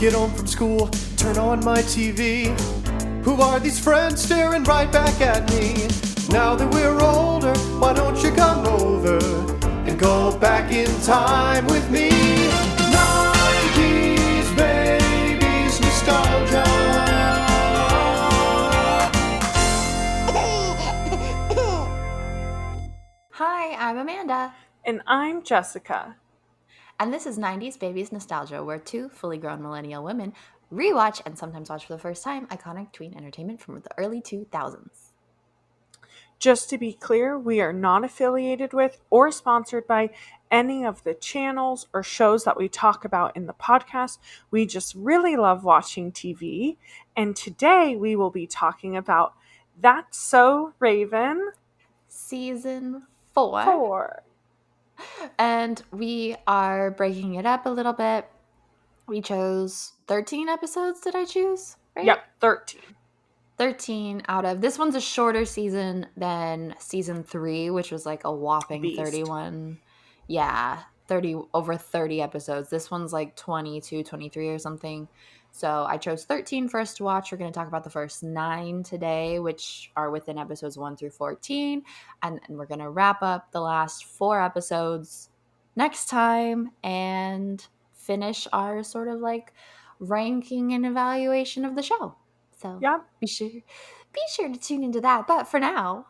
Get home from school, turn on my TV. Who are these friends staring right back at me? Now that we're older, why don't you come over and go back in time with me? 90s babies nostalgia. Hi, I'm Amanda. And I'm Jessica. And this is 90s Babies Nostalgia, where two fully grown millennial women rewatch and sometimes watch for the first time iconic tween entertainment from the early 2000s. Just to be clear, we are not affiliated with or sponsored by any of the channels or shows that we talk about in the podcast. We just really love watching TV. And today we will be talking about That's So Raven Season 4. 4. And we are breaking it up a little bit. We chose 13 episodes, did I choose? Right? Yep, 13. 13 out of... This one's a shorter season than season 3, which was like a whopping Beast. 31. Yeah, over 30 episodes. This one's like 22, 23 or something. So I chose 13 for us to watch. We're going to talk about the first 9 today, which are within episodes 1 through 14. And we're going to wrap up the last 4 episodes next time and finish our sort of like ranking and evaluation of the show. So Yep. be sure to tune into that. But for now,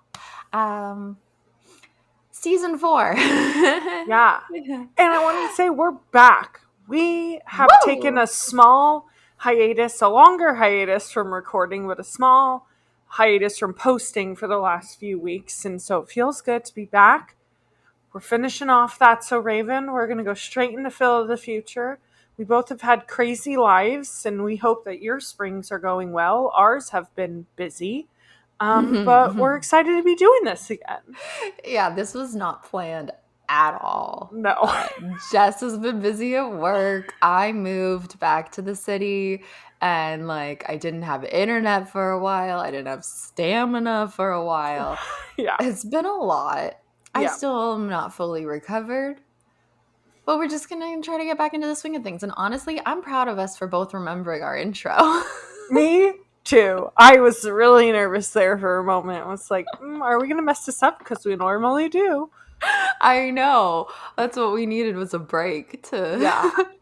season 4. Yeah. And I wanted to say we're back. We have taken a small hiatus, a longer hiatus from recording, but a small hiatus from posting for the last few weeks. And so it feels good to be back. We're finishing off That's So Raven. We're going to go straight into Phil of the Future. We both have had crazy lives, and we hope that your springs are going well. Ours have been busy. But we're excited to be doing this again. Yeah, this was not planned at all. No. Jess has been busy at work. I moved back to the city and like I didn't have internet for a while. I didn't have stamina for a while. Yeah. It's been a lot. I Yeah. still am not fully recovered. But we're just going to try to get back into the swing of things. And honestly, I'm proud of us for both remembering our intro. Me too. I was really nervous there for a moment. I was like, are we going to mess this up? Because we normally do. I know. That's what we needed, was a break to...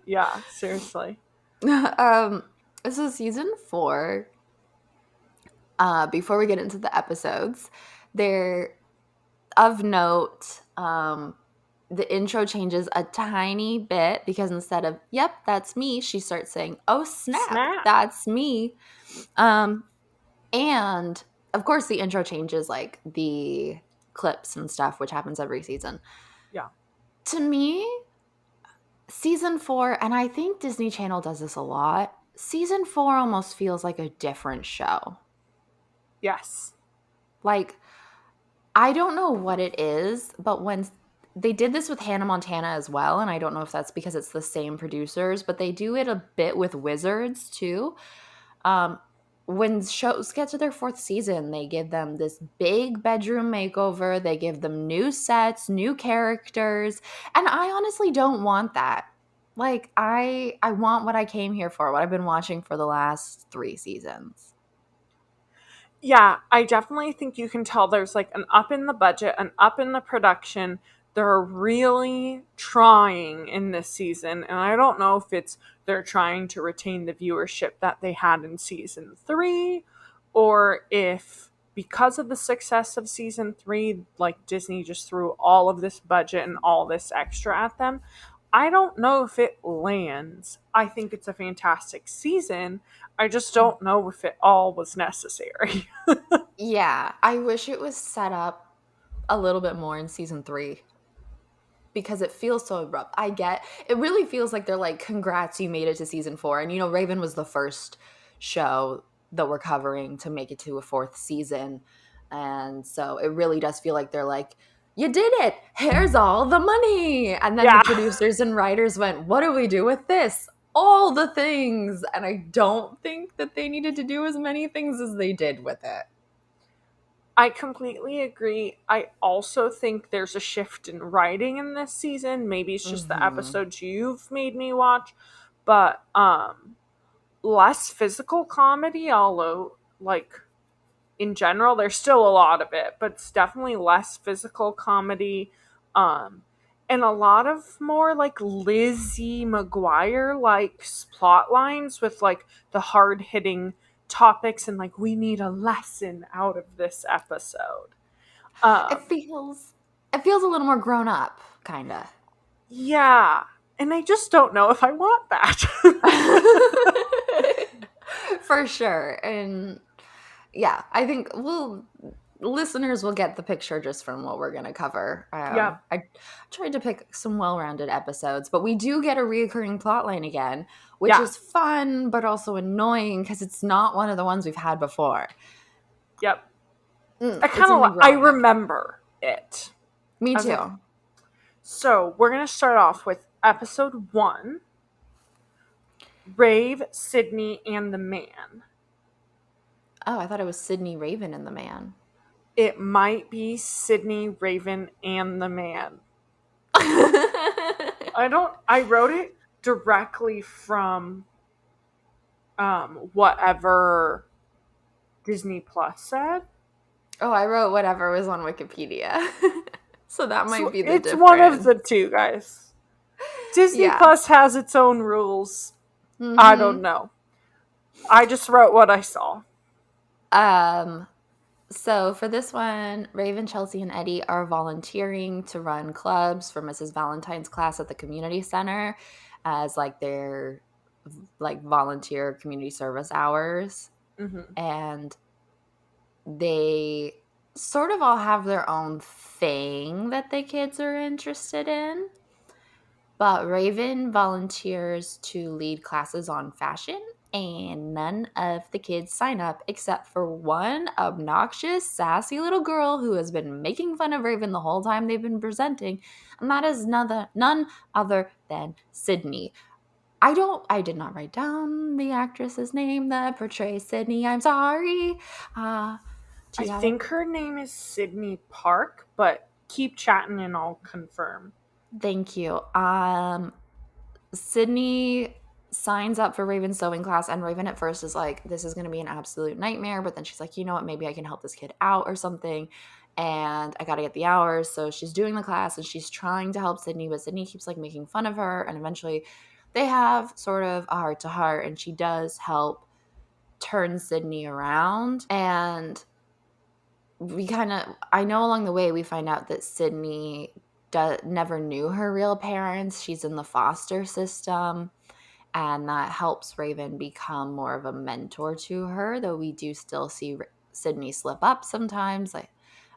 Yeah, seriously. This is season 4. Before we get into the episodes, they're of note. The intro changes a tiny bit because instead of, yep, that's me, she starts saying, oh, snap. That's me. And of course the intro changes like the clips and stuff, which happens every season. Yeah. To me, season 4, and I think Disney Channel does this a lot, season 4 almost feels like a different show. Yes. Like, I don't know what it is, but when they did this with Hannah Montana as well, and I don't know if that's because it's the same producers, but they do it a bit with Wizards too. When shows get to their 4th season, they give them this big bedroom makeover. They give them new sets, new characters, and I honestly don't want that. Like, I want what I came here for, what I've been watching for the last 3 seasons. Yeah, I definitely think you can tell there's like an up in the budget, an up in the production. They're really trying in this season, and I don't know if it's they're trying to retain the viewership that they had in season 3, or if because of the success of season 3, like Disney just threw all of this budget and all this extra at them. I don't know if it lands. I think it's a fantastic season. I just don't know if it all was necessary. Yeah, I wish it was set up a little bit more in season 3. Because it feels so abrupt. It really feels like they're like, congrats, you made it to season 4. And, you know, Raven was the first show that we're covering to make it to a 4th season. And so it really does feel like they're like, you did it. Here's all the money. And then the producers and writers went, what do we do with this? All the things. And I don't think that they needed to do as many things as they did with it. I completely agree. I also think there's a shift in writing in this season. Maybe it's just the episodes you've made me watch. But less physical comedy, although, like, in general, there's still a lot of it, but it's definitely less physical comedy. And a lot of more, like, Lizzie McGuire, like, plot lines with, like, the hard-hitting topics and, like, we need a lesson out of this episode. It feels a little more grown up, kind of. Yeah. And I just don't know if I want that. For sure. And yeah, I think listeners will get the picture just from what we're going to cover. Yeah. I tried to pick some well-rounded episodes, but we do get a reoccurring plotline again, which is fun, but also annoying because it's not one of the ones we've had before. Yep. I remember it. Me too. So we're going to start off with episode 1, Rave, Sydney, and the Man. Oh, I thought it was Sydney, Raven, and the Man. It might be Sydney, Raven, and the Man. I wrote it directly from whatever Disney Plus said. Oh, I wrote whatever was on Wikipedia. So that might be the difference. It's one of the two, guys. Disney Plus has its own rules. Mm-hmm. I don't know. I just wrote what I saw. So for this one, Raven, Chelsea, and Eddie are volunteering to run clubs for Mrs. Valentine's class at the community center as like their like volunteer community service hours. Mm-hmm. And they sort of all have their own thing that the kids are interested in. But Raven volunteers to lead classes on fashion, and none of the kids sign up except for one obnoxious, sassy little girl who has been making fun of Raven the whole time they've been presenting, and that is none other than Sydney. I did not write down the actress's name that portrays Sydney. I'm sorry. I think her name is Sydney Park, but keep chatting and I'll confirm. Thank you. Sydney signs up for Raven's sewing class, and Raven at first is like, this is going to be an absolute nightmare, but then she's like, you know what, maybe I can help this kid out or something, and I got to get the hours. So she's doing the class, and she's trying to help Sydney, but Sydney keeps like making fun of her, and eventually they have sort of a heart-to-heart, and she does help turn Sydney around. And I know along the way we find out that Sydney never knew her real parents. She's in the foster system, and that helps Raven become more of a mentor to her, though we do still see Sydney slip up sometimes. I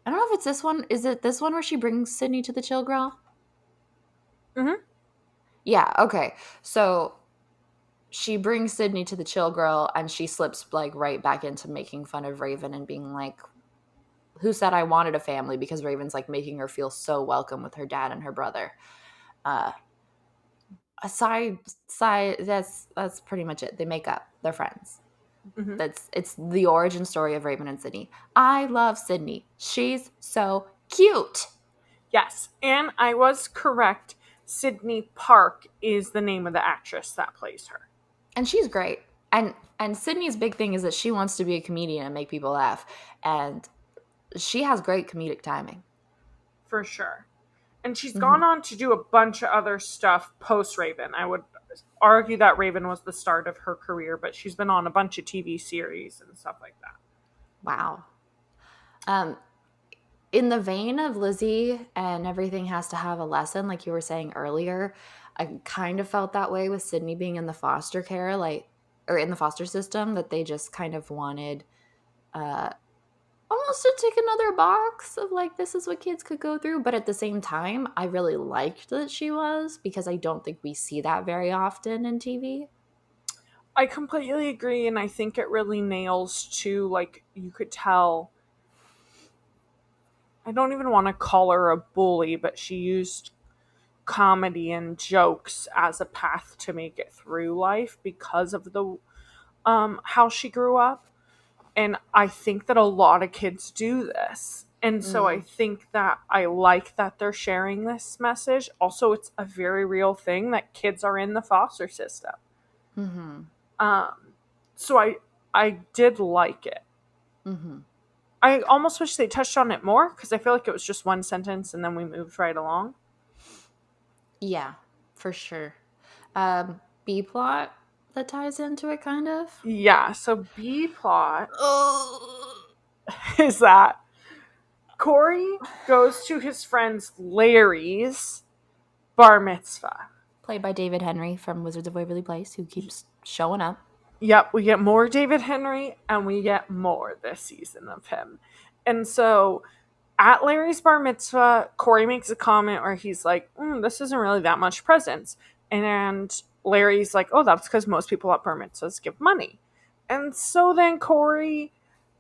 don't know if it's this one. Is it this one where she brings Sydney to the chill girl? Mm-hmm. Yeah, okay. So she brings Sydney to the chill girl, and she slips like right back into making fun of Raven and being like, who said I wanted a family? Because Raven's like making her feel so welcome with her dad and her brother. Aside, that's pretty much it. They make up. They're friends. Mm-hmm. It's the origin story of Raven and Sydney. I love Sydney. She's so cute. Yes, and I was correct. Sydney Park is the name of the actress that plays her. And she's great. And Sydney's big thing is that she wants to be a comedian and make people laugh. And she has great comedic timing. For sure. And she's gone on to do a bunch of other stuff post-Raven. I would argue that Raven was the start of her career, but she's been on a bunch of TV series and stuff like that. Wow. In the vein of Lizzie and everything has to have a lesson, like you were saying earlier, I kind of felt that way with Sydney being in the foster care, or in the foster system, that they just kind of wanted almost to tick another box of like, this is what kids could go through. But at the same time, I really liked that she was, because I don't think we see that very often in TV. I completely agree, and I think it really nails to, like, you could tell, I don't even want to call her a bully, but she used comedy and jokes as a path to make it through life because of the how she grew up. And I think that a lot of kids do this. And so I think that I like that they're sharing this message. Also, it's a very real thing that kids are in the foster system. Mm-hmm. So I did like it. Mm-hmm. I almost wish they touched on it more because I feel like it was just one sentence and then we moved right along. Yeah, for sure. B plot that ties into it, kind of. Yeah, so B plot Oh. is that Corey goes to his friend Larry's bar mitzvah. Played by David Henry from Wizards of Waverly Place, who keeps showing up. Yep, we get more David Henry and we get more this season of him. And so at Larry's bar mitzvah, Corey makes a comment where he's like, this isn't really that much presents. And Larry's like, oh, that's because most people at bar mitzvahs give money. And so then Corey,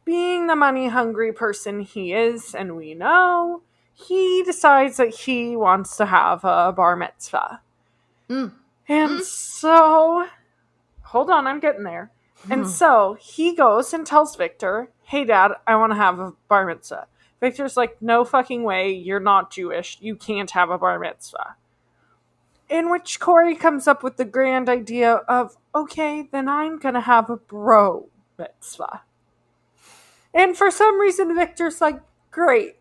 being the money hungry person he is, and we know, he decides that he wants to have a bar mitzvah. And so, hold on, I'm getting there. And so he goes and tells Victor, hey, Dad, I want to have a bar mitzvah. Victor's like, no fucking way, you're not Jewish. You can't have a bar mitzvah. In which Corey comes up with the grand idea of, okay, then I'm going to have a bro mitzvah. And for some reason, Victor's like, great,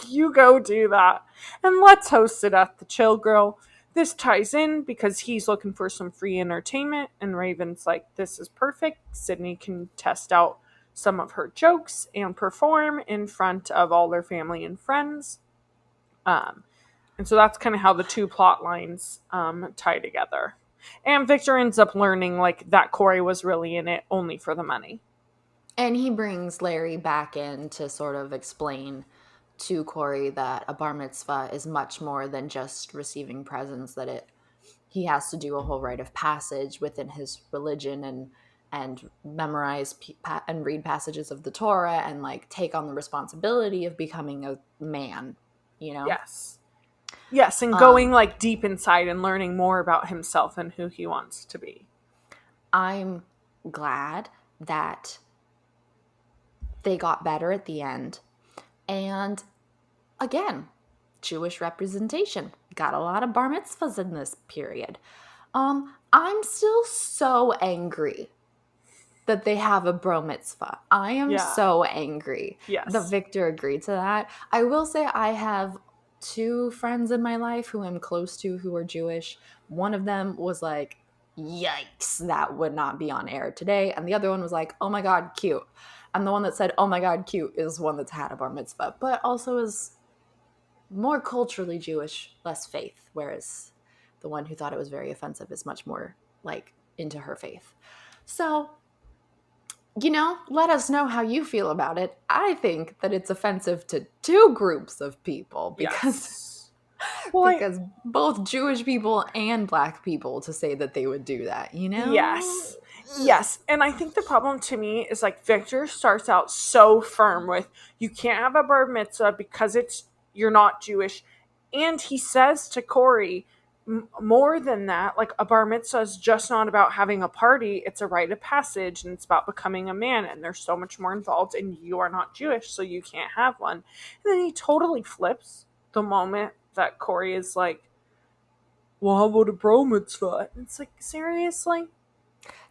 you go do that. And let's host it at the Chill Grill. This ties in because he's looking for some free entertainment, and Raven's like, this is perfect. Sydney can test out some of her jokes and perform in front of all their family and friends. And so that's kind of how the two plot lines tie together. And Victor ends up learning like that Corey was really in it only for the money. And he brings Larry back in to sort of explain to Corey that a bar mitzvah is much more than just receiving presents, that he has to do a whole rite of passage within his religion and memorize and read passages of the Torah and like take on the responsibility of becoming a man, you know? Yes, and going like deep inside and learning more about himself and who he wants to be. I'm glad that they got better at the end. And again, Jewish representation. Got a lot of bar mitzvahs in this period. I'm still so angry that they have a bro mitzvah. I am so angry that Victor agreed to that. I will say I have 2 friends in my life who I'm close to who are Jewish. One of them was like, yikes, that would not be on air today. And the other one was like, oh my God, cute. And the one that said, oh my God, cute, is one that's had a bar mitzvah, but also is more culturally Jewish, less faith. Whereas the one who thought it was very offensive is much more like into her faith. So, you know, let us know how you feel about it. I think that it's offensive to 2 groups of people because because both Jewish people and Black people to say that they would do that, you know? Yes. And I think the problem to me is like Victor starts out so firm with you can't have a bar mitzvah because you're not Jewish. And he says to Corey, more than that, like a bar mitzvah is just not about having a party. It's a rite of passage and it's about becoming a man. And there's so much more involved and you are not Jewish, so you can't have one. And then he totally flips the moment that Corey is like, well, how about a bro mitzvah? And it's like, seriously?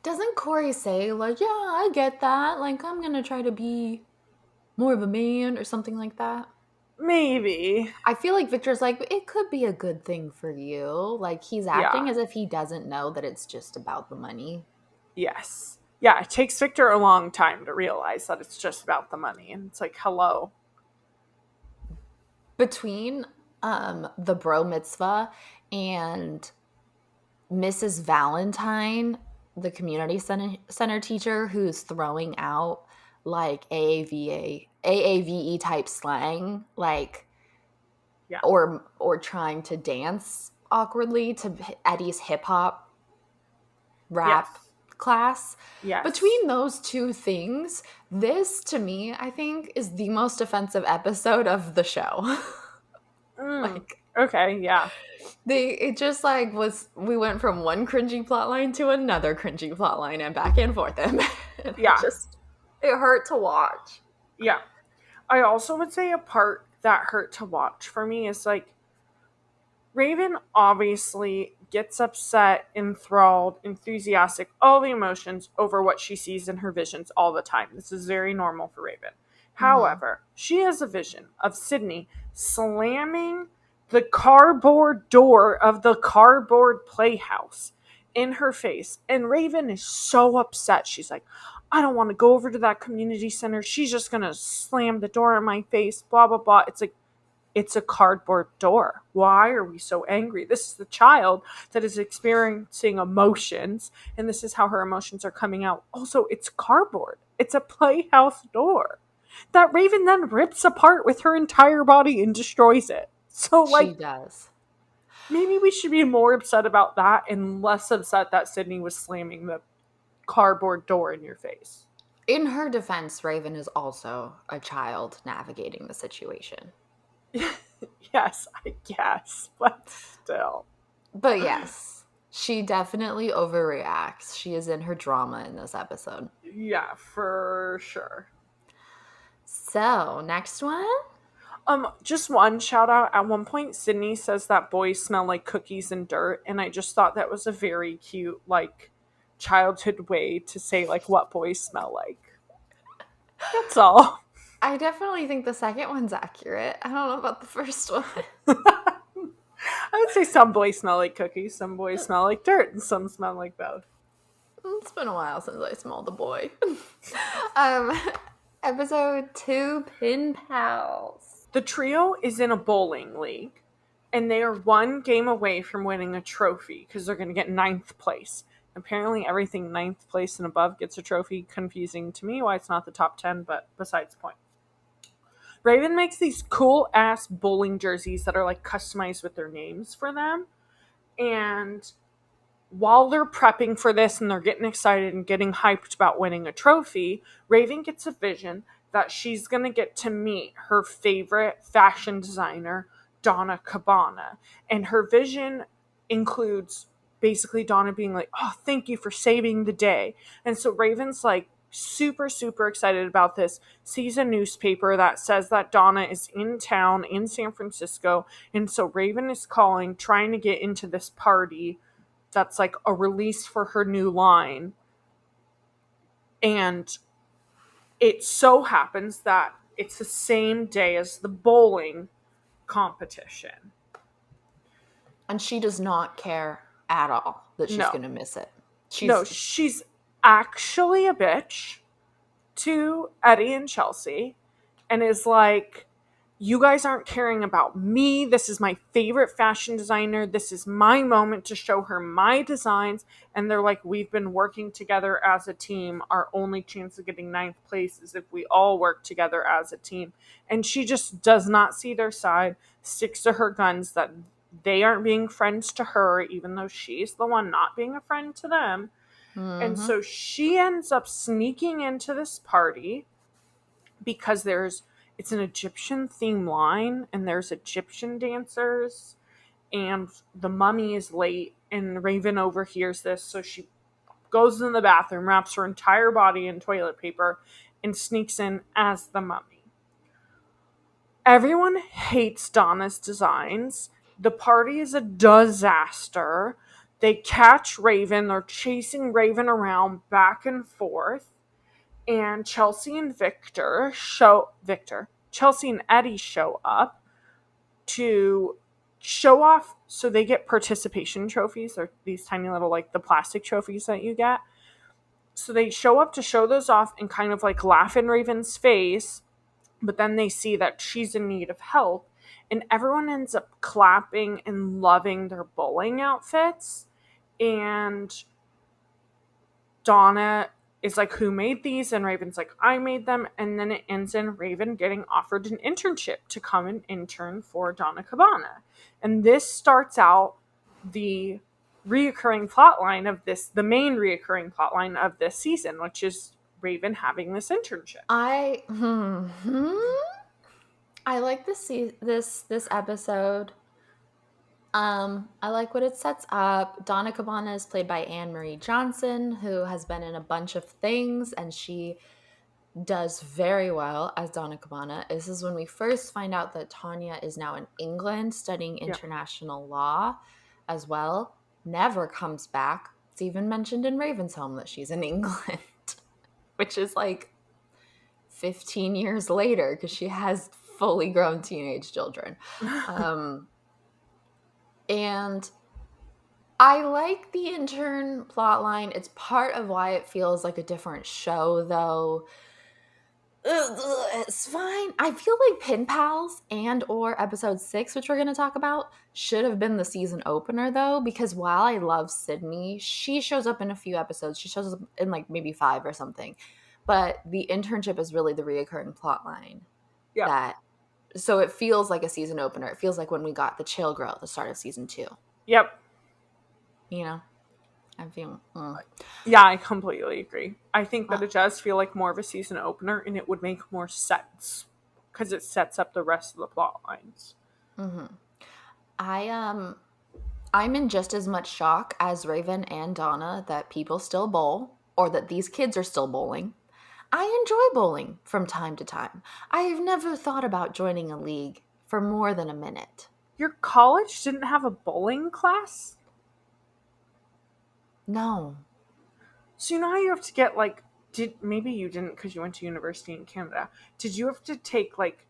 Doesn't Corey say, like, yeah, I get that. Like, I'm going to try to be more of a man or something like that? Maybe. I feel like Victor's like, it could be a good thing for you. Like, he's acting as if he doesn't know that it's just about the money. Yes. Yeah, it takes Victor a long time to realize that it's just about the money. And it's like, hello. Between the bro mitzvah and Mrs. Valentine, the community center teacher who's throwing out like AAVE type slang, like, or trying to dance awkwardly to Eddie's hip hop rap class. Between those 2 things, this to me, I think, is the most offensive episode of the show. It just like we went from one cringy plotline to another cringy plotline and back and forth, and it hurt to watch. I also would say a part that hurt to watch for me is like Raven obviously gets upset, enthralled, enthusiastic, all the emotions over what she sees in her visions all the time. This is very normal for Raven. Mm-hmm. However, she has a vision of Sydney slamming the cardboard door of the cardboard playhouse in her face. And Raven is so upset. She's like, I don't want to go over to that community center. She's just going to slam the door in my face, blah, blah, blah. It's like, it's a cardboard door. Why are we so angry? This is the child that is experiencing emotions, and this is how her emotions are coming out. Also, it's cardboard. It's a playhouse door that Raven then rips apart with her entire body and destroys it. So, She like, does. maybe we should be more upset about that and less upset that Sydney was slamming the cardboard door in your face. In her defense, Raven is also a child navigating the situation. Yes, I guess, but still. But yes, she definitely overreacts. She is in her drama in this episode. Yeah, for sure. So, next one? Just one shout out. At one point, Sydney says that boys smell like cookies and dirt, and I just thought that was a very cute, like, childhood way to say, like, what boys smell like. That's all. I definitely think the second one's accurate. I don't know about the first one. I would say some boys smell like cookies, some boys smell like dirt, and some smell like both. It's been a while since I smelled a boy. um, episode 2, Pin Pals. The trio is in a bowling league, and they are one game away from winning a trophy because they're going to get 9th place. Apparently, everything 9th place and above gets a trophy. Confusing to me why it's not the top 10, but besides the point. Raven makes these cool ass bowling jerseys that are like customized with their names for them. And while they're prepping for this and they're getting excited and getting hyped about winning a trophy, Raven gets a vision that she's going to get to meet her favorite fashion designer, Donna Cabana. And her vision includes basically Donna being like, oh, thank you for saving the day. And so Raven's like super, super excited about this, sees a newspaper that says that Donna is in town in San Francisco. And so Raven is calling, trying to get into this party that's like a release for her new line. And it so happens that it's the same day as the bowling competition. And she does not care at all that she's No. going to miss it. She's actually a bitch to Eddie and Chelsea and is like, you guys aren't caring about me. This is my favorite fashion designer. This is my moment to show her my designs. And they're like, we've been working together as a team. Our only chance of getting 9th place is if we all work together as a team. And she just does not see their side, sticks to her guns that they aren't being friends to her, even though she's the one not being a friend to them. Mm-hmm. And so she ends up sneaking into this party because it's an Egyptian theme line and there's Egyptian dancers and the mummy is late and Raven overhears this. So she goes in the bathroom, wraps her entire body in toilet paper and sneaks in as the mummy. Everyone hates Donna's designs. The party is a disaster. They catch Raven. They're chasing Raven around back and forth. And Chelsea and Chelsea and Eddie show up to show off. So they get participation trophies. They're these tiny little, like the plastic trophies that you get. So they show up to show those off and kind of like laugh in Raven's face. But then they see that she's in need of help. And everyone ends up clapping and loving their bowling outfits. And Donna is like, who made these? And Raven's like, I made them. And then it ends in Raven getting offered an internship to come and intern for Donna Cabana. And this starts out the reoccurring plotline of this, the main reoccurring plotline of this season, which is Raven having this internship. I like this episode. I like what it sets up. Donna Cabana is played by Anne Marie Johnson, who has been in a bunch of things, and she does very well as Donna Cabana. This is when we first find out that Tanya is now in England studying Yeah. international law as well. Never comes back. It's even mentioned in Raven-symone that she's in England, which is like 15 years later because she has fully grown teenage children. And I like the intern plotline. It's part of why it feels like a different show, though. It's fine. I feel like Pen Pals and or episode 6, which we're going to talk about, should have been the season opener, though, because while I love Sydney, she shows up in a few episodes. She shows up in like maybe 5 or something. But the internship is really the reoccurring plot line. Yeah. So it feels like a season opener. It feels like when we got the chill girl at the start of season 2. Yep. You know? I feel... Yeah, I completely agree. I think that it does feel like more of a season opener, and it would make more sense because it sets up the rest of the plot lines. Mm-hmm. I'm in just as much shock as Raven and Donna that people still bowl, or that these kids are still bowling. I enjoy bowling from time to time. I've never thought about joining a league for more than a minute. Your college didn't have a bowling class? No. So you know how you have to get like, maybe you didn't because you went to university in Canada. Did you have to take like,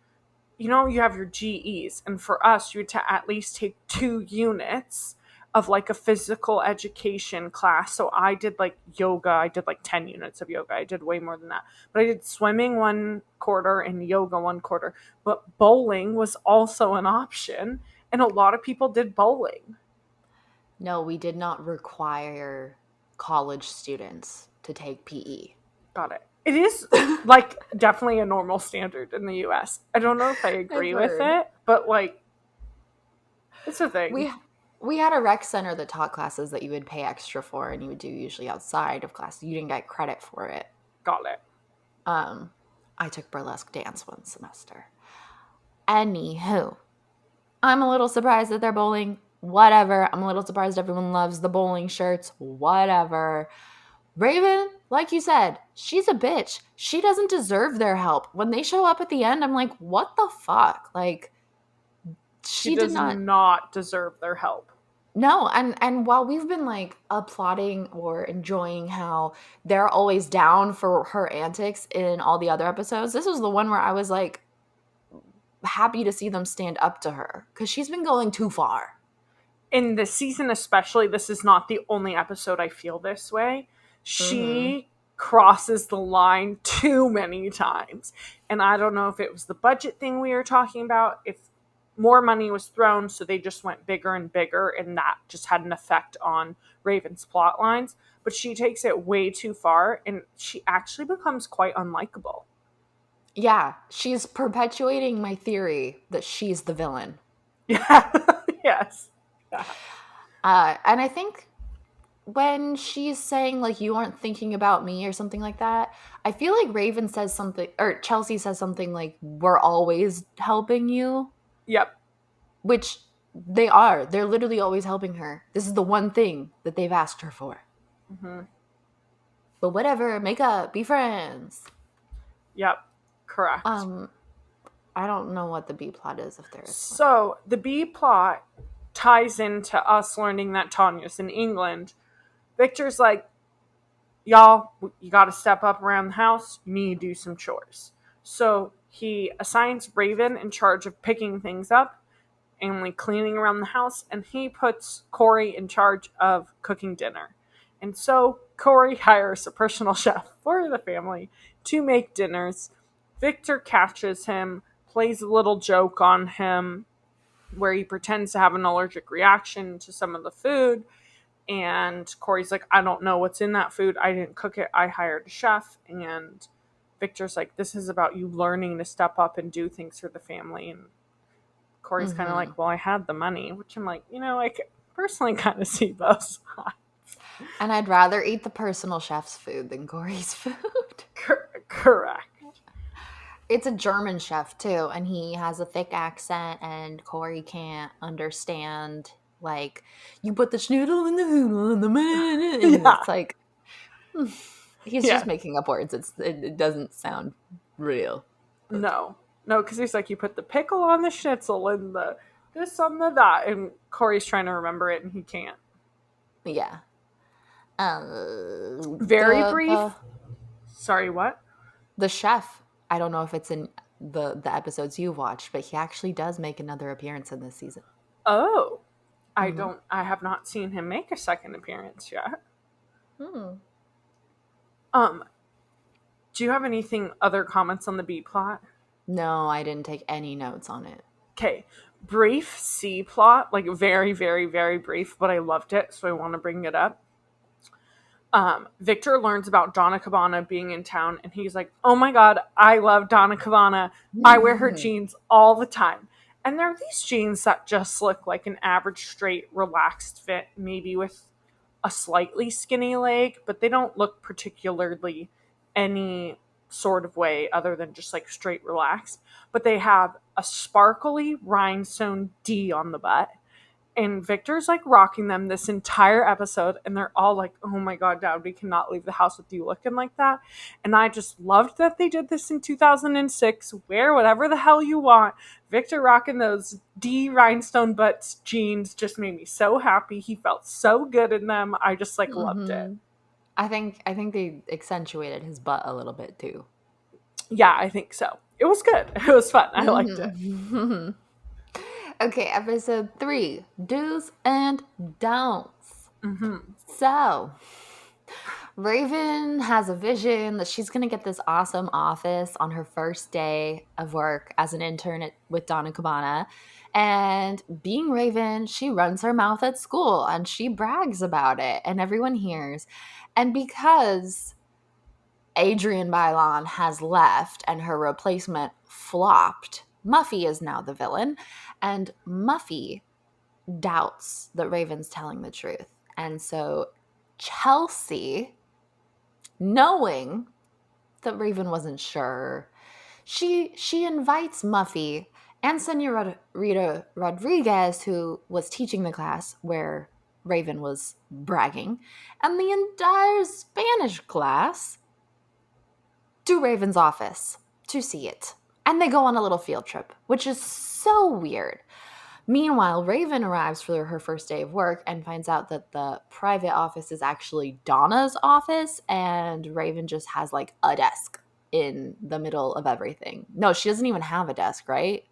you know, you have your GEs, and for us, you had to at least take 2 units of like a physical education class. So I did like yoga. I did like 10 units of yoga. I did way more than that. But I did swimming 1 quarter and yoga 1 quarter. But bowling was also an option, and a lot of people did bowling. No, we did not require college students to take PE. Got it. It is like definitely a normal standard in the US. I don't know if I agree with it, but like it's a thing. We had a rec center that taught classes that you would pay extra for, and you would do usually outside of class. You didn't get credit for it. Got it. I took burlesque dance 1 semester. Anywho, I'm a little surprised that they're bowling. Whatever. I'm a little surprised everyone loves the bowling shirts. Whatever. Raven, like you said, she's a bitch. She doesn't deserve their help. When they show up at the end, I'm like, what the fuck? Like, she does not deserve their help. No, and while we've been like applauding or enjoying how they're always down for her antics in all the other episodes, this was the one where I was like happy to see them stand up to her because she's been going too far. In this season especially, this is not the only episode I feel this way. She crosses the line too many times. And I don't know if it was the budget thing we were talking about, if more money was thrown, so they just went bigger and bigger, and that just had an effect on Raven's plot lines. But she takes it way too far, and she actually becomes quite unlikable. Yeah, she's perpetuating my theory that she's the villain. Yeah, yes. Yeah. And I think when she's saying, like, you aren't thinking about me or something like that, I feel like Raven says something, or Chelsea says something like, we're always helping you. Yep. Which they are. They're literally always helping her. This is the one thing that they've asked her for. Mm-hmm. But whatever, make up, be friends. Yep, correct. I don't know what the B plot is if there is one. So the B plot ties into us learning that Tanya's in England. Victor's like, y'all, you got to step up around the house. You need to do some chores. So he assigns Raven in charge of picking things up and like cleaning around the house, and he puts Corey in charge of cooking dinner. And so Corey hires a personal chef for the family to make dinners. Victor catches him, plays a little joke on him where he pretends to have an allergic reaction to some of the food. And Corey's like, I don't know what's in that food. I didn't cook it. I hired a chef. And Victor's like, this is about you learning to step up and do things for the family. And Corey's kind of like, well, I had the money, which I'm like, you know, I personally kind of see both sides. And I'd rather eat the personal chef's food than Corey's food. Correct. It's a German chef, too, and he has a thick accent, and Corey can't understand, like, you put the schnoodle in the hoodle in the minute, and it's like... He's Yeah. just making up words. It doesn't sound real. No, because he's like, you put the pickle on the schnitzel and the this on the that, and Corey's trying to remember it and he can't. Yeah. Very The brief. the Sorry, what? the chef. I don't know if it's in the episodes you've watched, but he actually does make another appearance in this season. Oh, Mhm. I have not seen him make a second appearance yet. Hmm. Do you have anything other comments on the B plot? No, I didn't take any notes on it. Okay, brief C plot, like very, very, very brief, but I loved it, so I want to bring it up. Victor learns about Donna Cabana being in town, and he's like, oh my god, I love Donna Cabana. I wear her jeans all the time. And they're these jeans that just look like an average, straight, relaxed fit, maybe with a slightly skinny leg, but they don't look particularly any sort of way other than just like straight relaxed. But they have a sparkly rhinestone D on the butt. And Victor's like rocking them this entire episode, and they're all like, oh my god, Dad, we cannot leave the house with you looking like that. And I just loved that they did this in 2006. Wear whatever the hell you want. Victor rocking those D rhinestone butts jeans just made me so happy. He felt so good in them. I just like loved it. I think they accentuated his butt a little bit too. Yeah, I think so. It was good. It was fun. I liked it. Okay, episode 3, do's and don'ts. So, Raven has a vision that she's going to get this awesome office on her first day of work as an intern with Donna Cabana. And being Raven, she runs her mouth at school and she brags about it and everyone hears. And because Adrienne Bailon has left and her replacement flopped, Muffy is now the villain. And Muffy doubts that Raven's telling the truth. And so Chelsea, knowing that Raven wasn't sure, she invites Muffy and Senorita Rodriguez, who was teaching the class where Raven was bragging, and the entire Spanish class to Raven's office to see it. And they go on a little field trip, which is so weird. Meanwhile, Raven arrives for her first day of work and finds out that the private office is actually Donna's office, and Raven just has like a desk in the middle of everything. No, she doesn't even have a desk, right?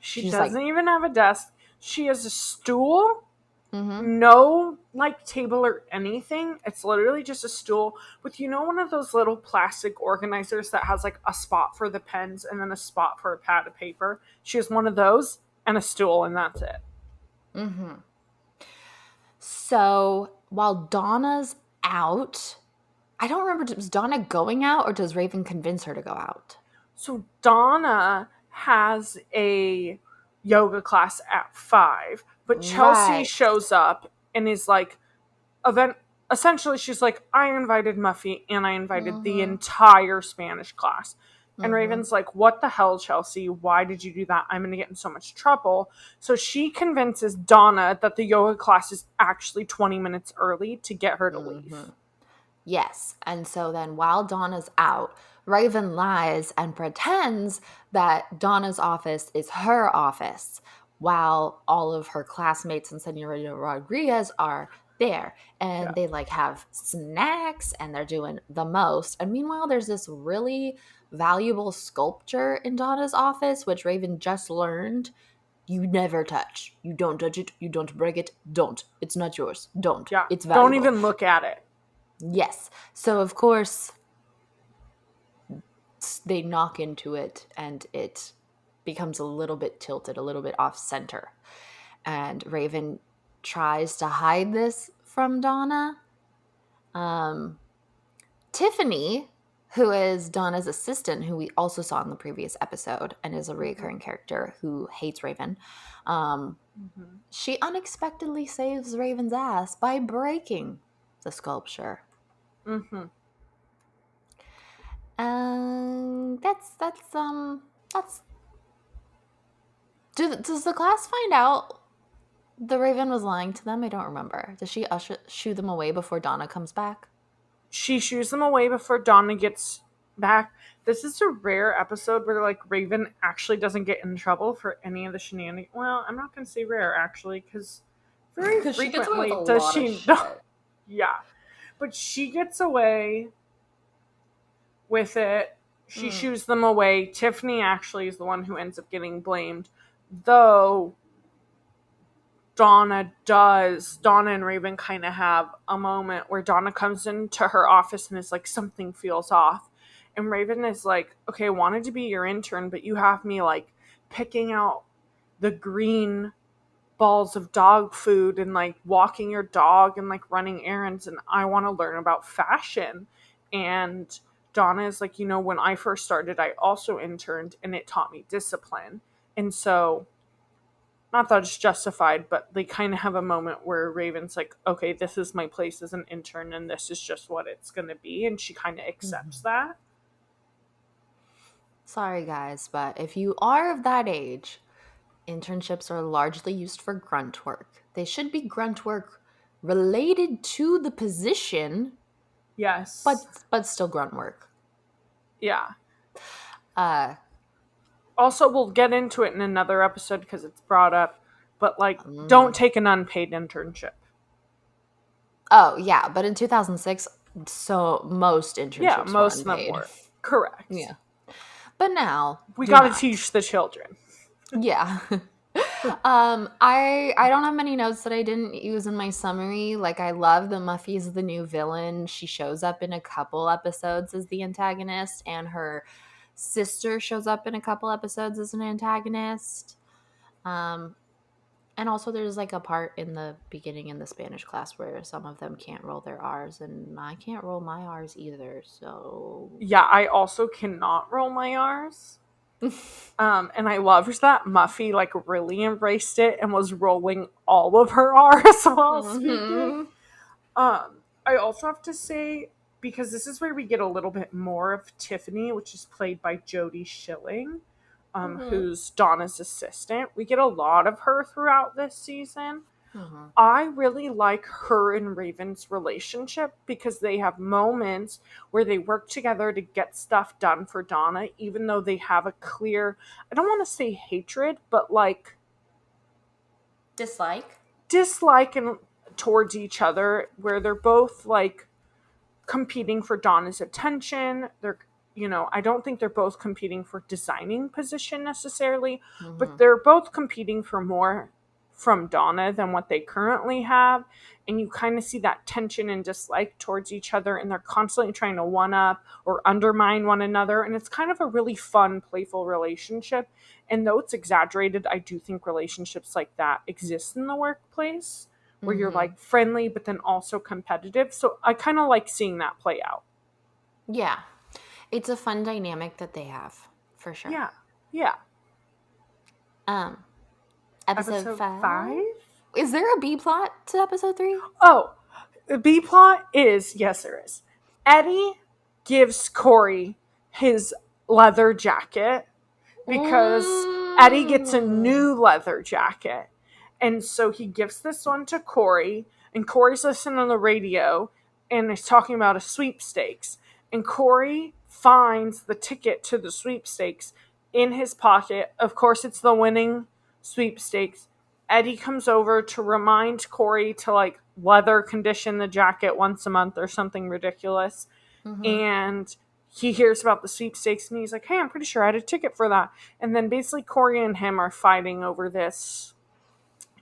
She doesn't even have a desk. She has a stool, no like table or anything. It's literally just a stool with, one of those little plastic organizers that has like a spot for the pens and then a spot for a pad of paper. She has one of those and a stool, and that's it. So while Donna's out, I don't remember, is Donna going out or does Raven convince her to go out? So Donna has a yoga class at 5, but Chelsea shows up and is like, essentially she's like, I invited Muffy and I invited the entire Spanish class. And Raven's like, what the hell, Chelsea? Why did you do that? I'm going to get in so much trouble. So she convinces Donna that the yoga class is actually 20 minutes early to get her to leave. Yes. And so then while Donna's out, Raven lies and pretends that Donna's office is her office while all of her classmates and Senorita Rodriguez are there. And they like have snacks and they're doing the most. And meanwhile, there's this really valuable sculpture in Donna's office, which Raven just learned you never touch. You don't touch it. You don't break it. Don't. It's not yours. Don't. Yeah. It's valuable. Don't even look at it. Yes. So, of course, they knock into it and it becomes a little bit tilted, a little bit off center. And Raven tries to hide this from Donna. Tiffany, who is Donna's assistant, who we also saw in the previous episode and is a recurring character who hates Raven, she unexpectedly saves Raven's ass by breaking the sculpture. Does the class find out the Raven was lying to them? I don't remember. Does she shoo them away before Donna comes back? she shoos them away before Donna gets back. This is a rare episode where, like, Raven actually doesn't get in trouble for any of the shenanigans. Well, I'm not going to say rare, actually, because very Because she gets away with frequently a does lot of she... shit. Yeah. But she gets away with it. She shoos them away. Tiffany actually is the one who ends up getting blamed. Though Donna and Raven kind of have a moment where Donna comes into her office and is like, something feels off. And Raven is like, okay, I wanted to be your intern, but you have me like picking out the green balls of dog food and like walking your dog and like running errands, and I want to learn about fashion. And Donna is like, when I first started, I also interned and it taught me discipline. And so, not that it's justified, but they kind of have a moment where Raven's like, okay, this is my place as an intern and this is just what it's going to be. And she kind of accepts that. Sorry, guys, but if you are of that age, internships are largely used for grunt work. They should be grunt work related to the position, Yes. but still grunt work. Yeah. Uh, Also, we'll get into it in another episode because it's brought up, but like, don't take an unpaid internship. Oh, yeah, but in 2006, so most internships most were of unpaid. them were. Correct. Yeah. But now we got to teach the children. Yeah. I don't have many notes that I didn't use in my summary. Like, I love that Muffy's the new villain. She shows up in a couple episodes as the antagonist, and her sister shows up in a couple episodes as an antagonist. And also there's like a part in the beginning in the Spanish class where some of them can't roll their R's, and I can't roll my R's either, so... Yeah, I also cannot roll my R's. And I loved that Muffy like really embraced it and was rolling all of her R's while speaking. I also have to say, because this is where we get a little bit more of Tiffany, which is played by Jodie Schilling, who's Donna's assistant. We get a lot of her throughout this season. I really like her and Raven's relationship because they have moments where they work together to get stuff done for Donna, even though they have a clear, I don't want to say hatred, but like dislike and towards each other, where they're both like competing for Donna's attention. They're, I don't think they're both competing for designing position necessarily, but they're both competing for more from Donna than what they currently have. And you kind of see that tension and dislike towards each other, and they're constantly trying to one-up or undermine one another. And it's kind of a really fun, playful relationship. And though it's exaggerated, I do think relationships like that exist in the workplace, where you're like friendly, but then also competitive. So I kind of like seeing that play out. Yeah. It's a fun dynamic that they have, for sure. Yeah. Episode 5? Is there a B plot to episode 3? Oh, the B plot is, yes, there is. Eddie gives Corey his leather jacket because Eddie gets a new leather jacket. And so he gives this one to Corey, and Corey's listening on the radio and is talking about a sweepstakes. And Corey finds the ticket to the sweepstakes in his pocket. Of course, it's the winning sweepstakes. Eddie comes over to remind Corey to like leather condition the jacket once a month or something ridiculous. And he hears about the sweepstakes and he's like, hey, I'm pretty sure I had a ticket for that. And then basically Corey and him are fighting over this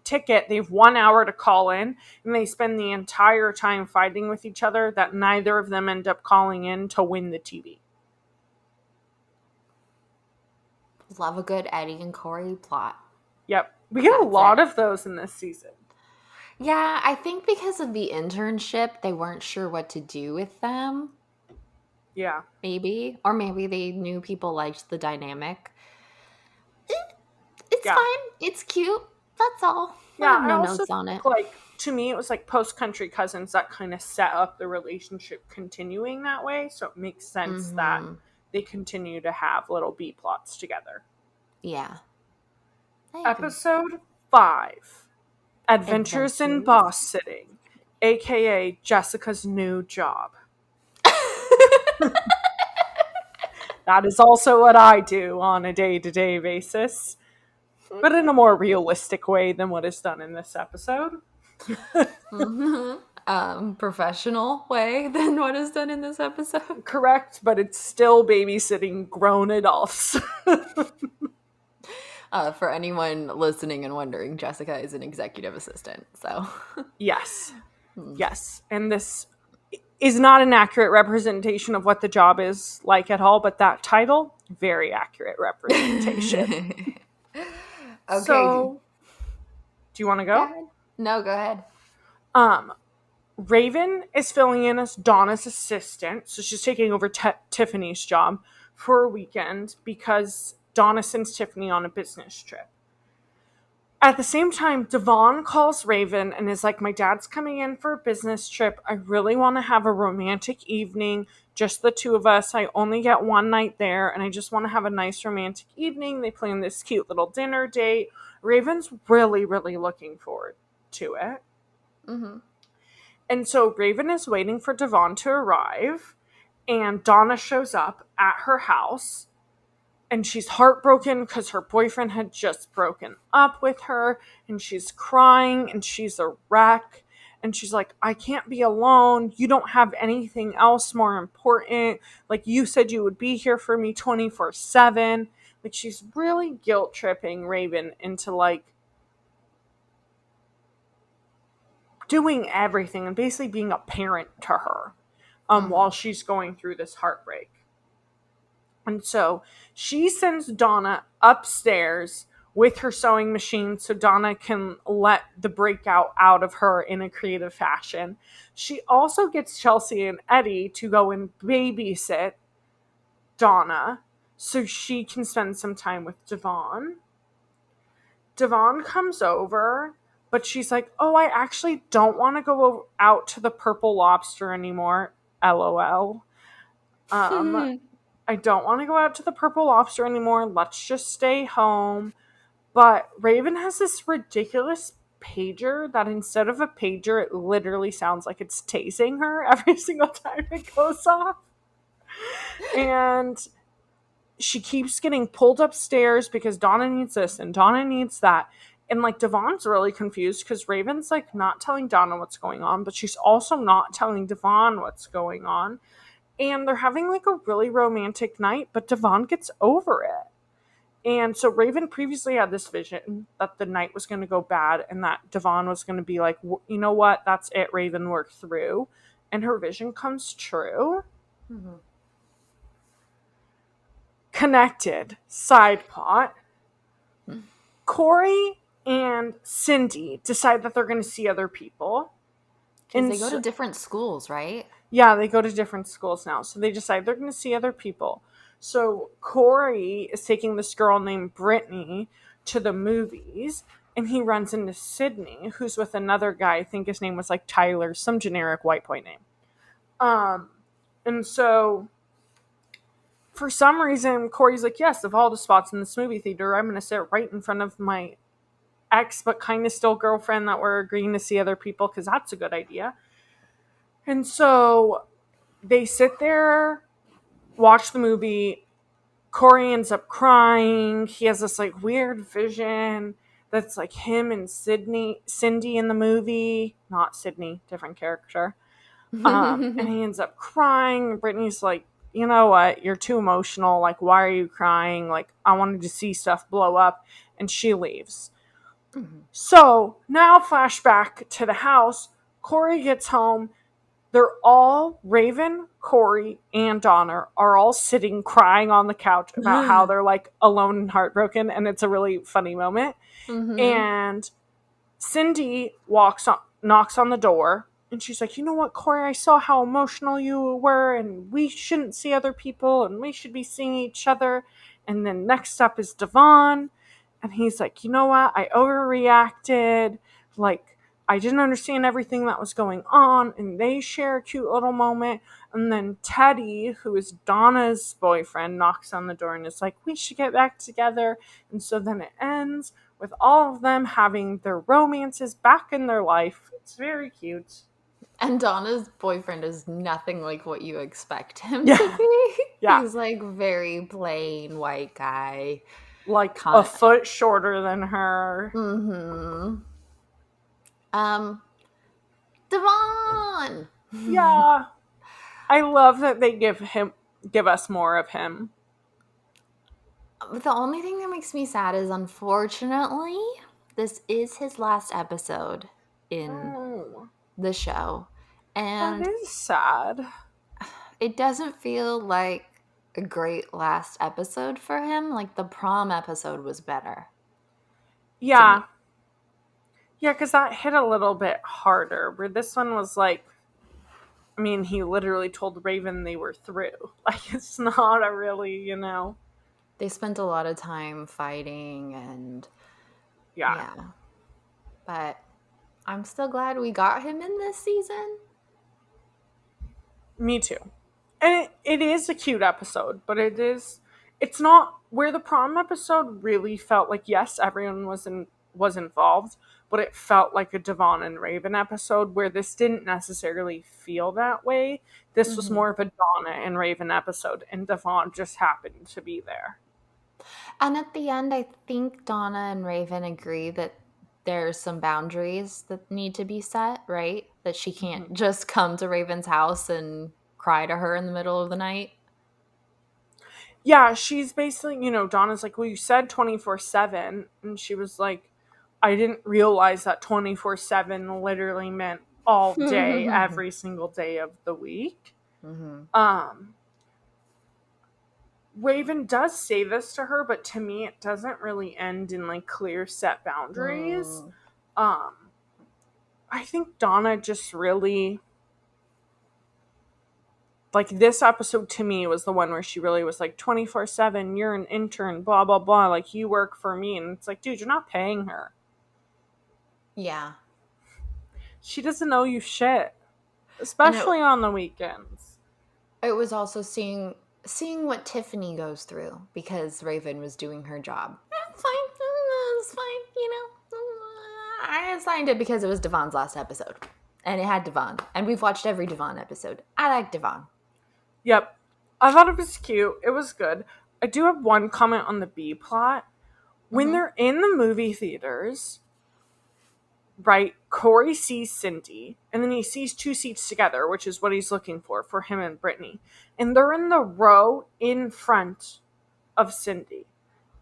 ticket. They have 1 hour to call in, and they spend the entire time fighting with each other that neither of them end up calling in to win the TV. Love a good Eddie and Corey plot. Yep. We get a lot of those in this season. Yeah, I think because of the internship, they weren't sure what to do with them. Yeah. Maybe. Or maybe they knew people liked the dynamic. It's fine. It's cute. That's all. Yeah, I have no notes on it. Like, to me, it was like post-Country Cousins that kind of set up the relationship continuing that way. So it makes sense that they continue to have little B plots together. Yeah. Episode 5. Adventures in Boss Sitting, a.k.a. Jessica's new job. That is also what I do on a day-to-day basis, but in a more realistic way than what is done in this episode. Professional way than what is done in this episode. Correct, but it's still babysitting grown adults. For anyone listening and wondering, Jessica is an executive assistant. So, Yes. Yes. And this is not an accurate representation of what the job is like at all, but that title, very accurate representation. okay. So, do you want to Go go? ahead. No, go ahead. Raven is filling in as Donna's assistant, so she's taking over Tiffany's job for a weekend because Donna sends Tiffany on a business trip. At the same time, Devon calls Raven and is like, my dad's coming in for a business trip. I really want to have a romantic evening, just the two of us. I only get one night there, and I just want to have a nice romantic evening. They plan this cute little dinner date. Raven's really, really looking forward to it. Mm-hmm. And so Raven is waiting for Devon to arrive, and Donna shows up at her house. And she's heartbroken because her boyfriend had just broken up with her. And she's crying and she's a wreck. And she's like, I can't be alone. You don't have anything else more important. Like, you said you would be here for me 24/7. Like, she's really guilt tripping Raven into, like, doing everything and basically being a parent to her while she's going through this heartbreak. And so she sends Donna upstairs with her sewing machine so Donna can let the breakout out of her in a creative fashion. She also gets Chelsea and Eddie to go and babysit Donna so she can spend some time with Devon. Devon comes over, but she's like, oh, I actually don't want to go out to the Purple Lobster anymore. LOL. I don't want to go out to the Purple Lobster anymore. Let's just stay home. But Raven has this ridiculous pager that instead of a pager, it literally sounds like it's tasing her every single time it goes off. And she keeps getting pulled upstairs because Donna needs this and Donna needs that. And, like, Devon's really confused because Raven's, like, not telling Donna what's going on, but she's also not telling Devon what's going on. And they're having, like, a really romantic night, but Devon gets over it. And so Raven previously had this vision that the night was going to go bad and that Devon was going to be like, you know what, that's it, Raven, work through. And her vision comes true. Mm-hmm. Connected, side plot. Corey and Cindy decide that they're going to see other people. And they go to different schools, right? Yeah, they go to different schools now. So they decide they're going to see other people. So Corey is taking this girl named Brittany to the movies. And he runs into Sydney, who's with another guy. I think his name was like Tyler, some generic white boy name. And so for some reason, Corey's like, yes, of all the spots in this movie theater, I'm going to sit right in front of my ex, but kind of still girlfriend that we're agreeing to see other people because that's a good idea. And so they sit there, watch the movie. Corey ends up crying. He has this like weird vision that's like him and Cindy in the movie. Not Sydney, different character. And he ends up crying. Brittany's like, you know what? You're too emotional. Like, why are you crying? Like, I wanted to see stuff blow up. And she leaves. Mm-hmm. So now flashback to the house. Corey gets home. They're all, Raven, Corey, and Donna are all sitting crying on the couch about how they're like alone and heartbroken. And it's a really funny moment. Mm-hmm. And Cindy knocks on the door. And she's like, you know what, Corey, I saw how emotional you were. And we shouldn't see other people. And we should be seeing each other. And then next up is Devon. And he's like, you know what? I overreacted. Like, I didn't understand everything that was going on. And they share a cute little moment. And then Teddy, who is Donna's boyfriend, knocks on the door and is like, we should get back together. And so then it ends with all of them having their romances back in their life. It's very cute. And Donna's boyfriend is nothing like what you expect him Yeah. to be. Yeah. He's like very plain white guy. Like a Con- foot shorter than her. mm-hmm. Um, Devon. Yeah. I love that they give us more of him. The only thing that makes me sad is, unfortunately, this is his last episode in Oh, the show. that And is sad. it doesn't feel like a great last episode for him. Like the prom episode was better to Yeah. me. Yeah, because that hit a little bit harder. Where this one was like, I mean, he literally told Raven they were through. Like, it's not a really, They spent a lot of time fighting and Yeah. yeah. But I'm still glad we got him in this season. Me too. And it is a cute episode, but it's not where the prom episode really felt like, yes, everyone was involved, but it felt like a Devon and Raven episode where this didn't necessarily feel that way. This was Mm-hmm. more of a Donna and Raven episode, and Devon just happened to be there. And at the end, I think Donna and Raven agree that there's some boundaries that need to be set, right? That she can't just come to Raven's house and cry to her in the middle of the night. Yeah, she's basically, Donna's like, well, you said 24/7. And she was like, I didn't realize that 24/7 literally meant all day, every single day of the week. Mm-hmm. Raven does say this to her, but to me, it doesn't really end in like clear set boundaries. I think Donna just really, like, this episode to me was the one where she really was like 24/7, you're an intern, blah blah blah, like you work for me. And it's like, dude, you're not paying her. Yeah. She doesn't owe you shit, especially on the weekends. It was also seeing what Tiffany goes through because Raven was doing her job. It's fine. It's fine. I assigned it because it was Devon's last episode. And it had Devon. And we've watched every Devon episode. I like Devon. Yep. I thought it was cute. It was good. I do have one comment on the B plot. When they're in the movie theaters, right, Corey sees Cindy, and then he sees two seats together, which is what he's looking for him and Brittany. And they're in the row in front of Cindy.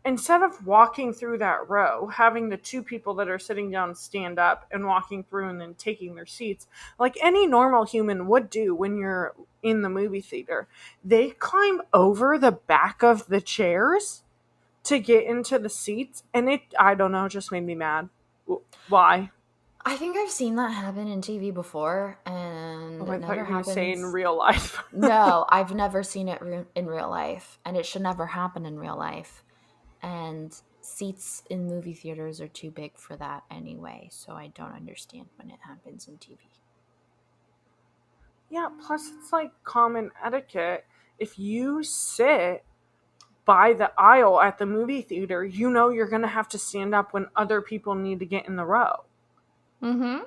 Instead of walking through that row, having the two people that are sitting down stand up and walking through and then taking their seats, like any normal human would do when you're in the movie theater, they climb over the back of the chairs to get into the seats. And I don't know, just made me mad. Why? I think I've seen that happen in TV before, and Oh, I it thought never you were going to say in happens. real life. No, I've never seen it in real life, and it should never happen in real life. And seats in movie theaters are too big for that anyway, so I don't understand when it happens in TV. Yeah, plus it's like common etiquette. If you sit by the aisle at the movie theater, you're going to have to stand up when other people need to get in the row. Mm-hmm.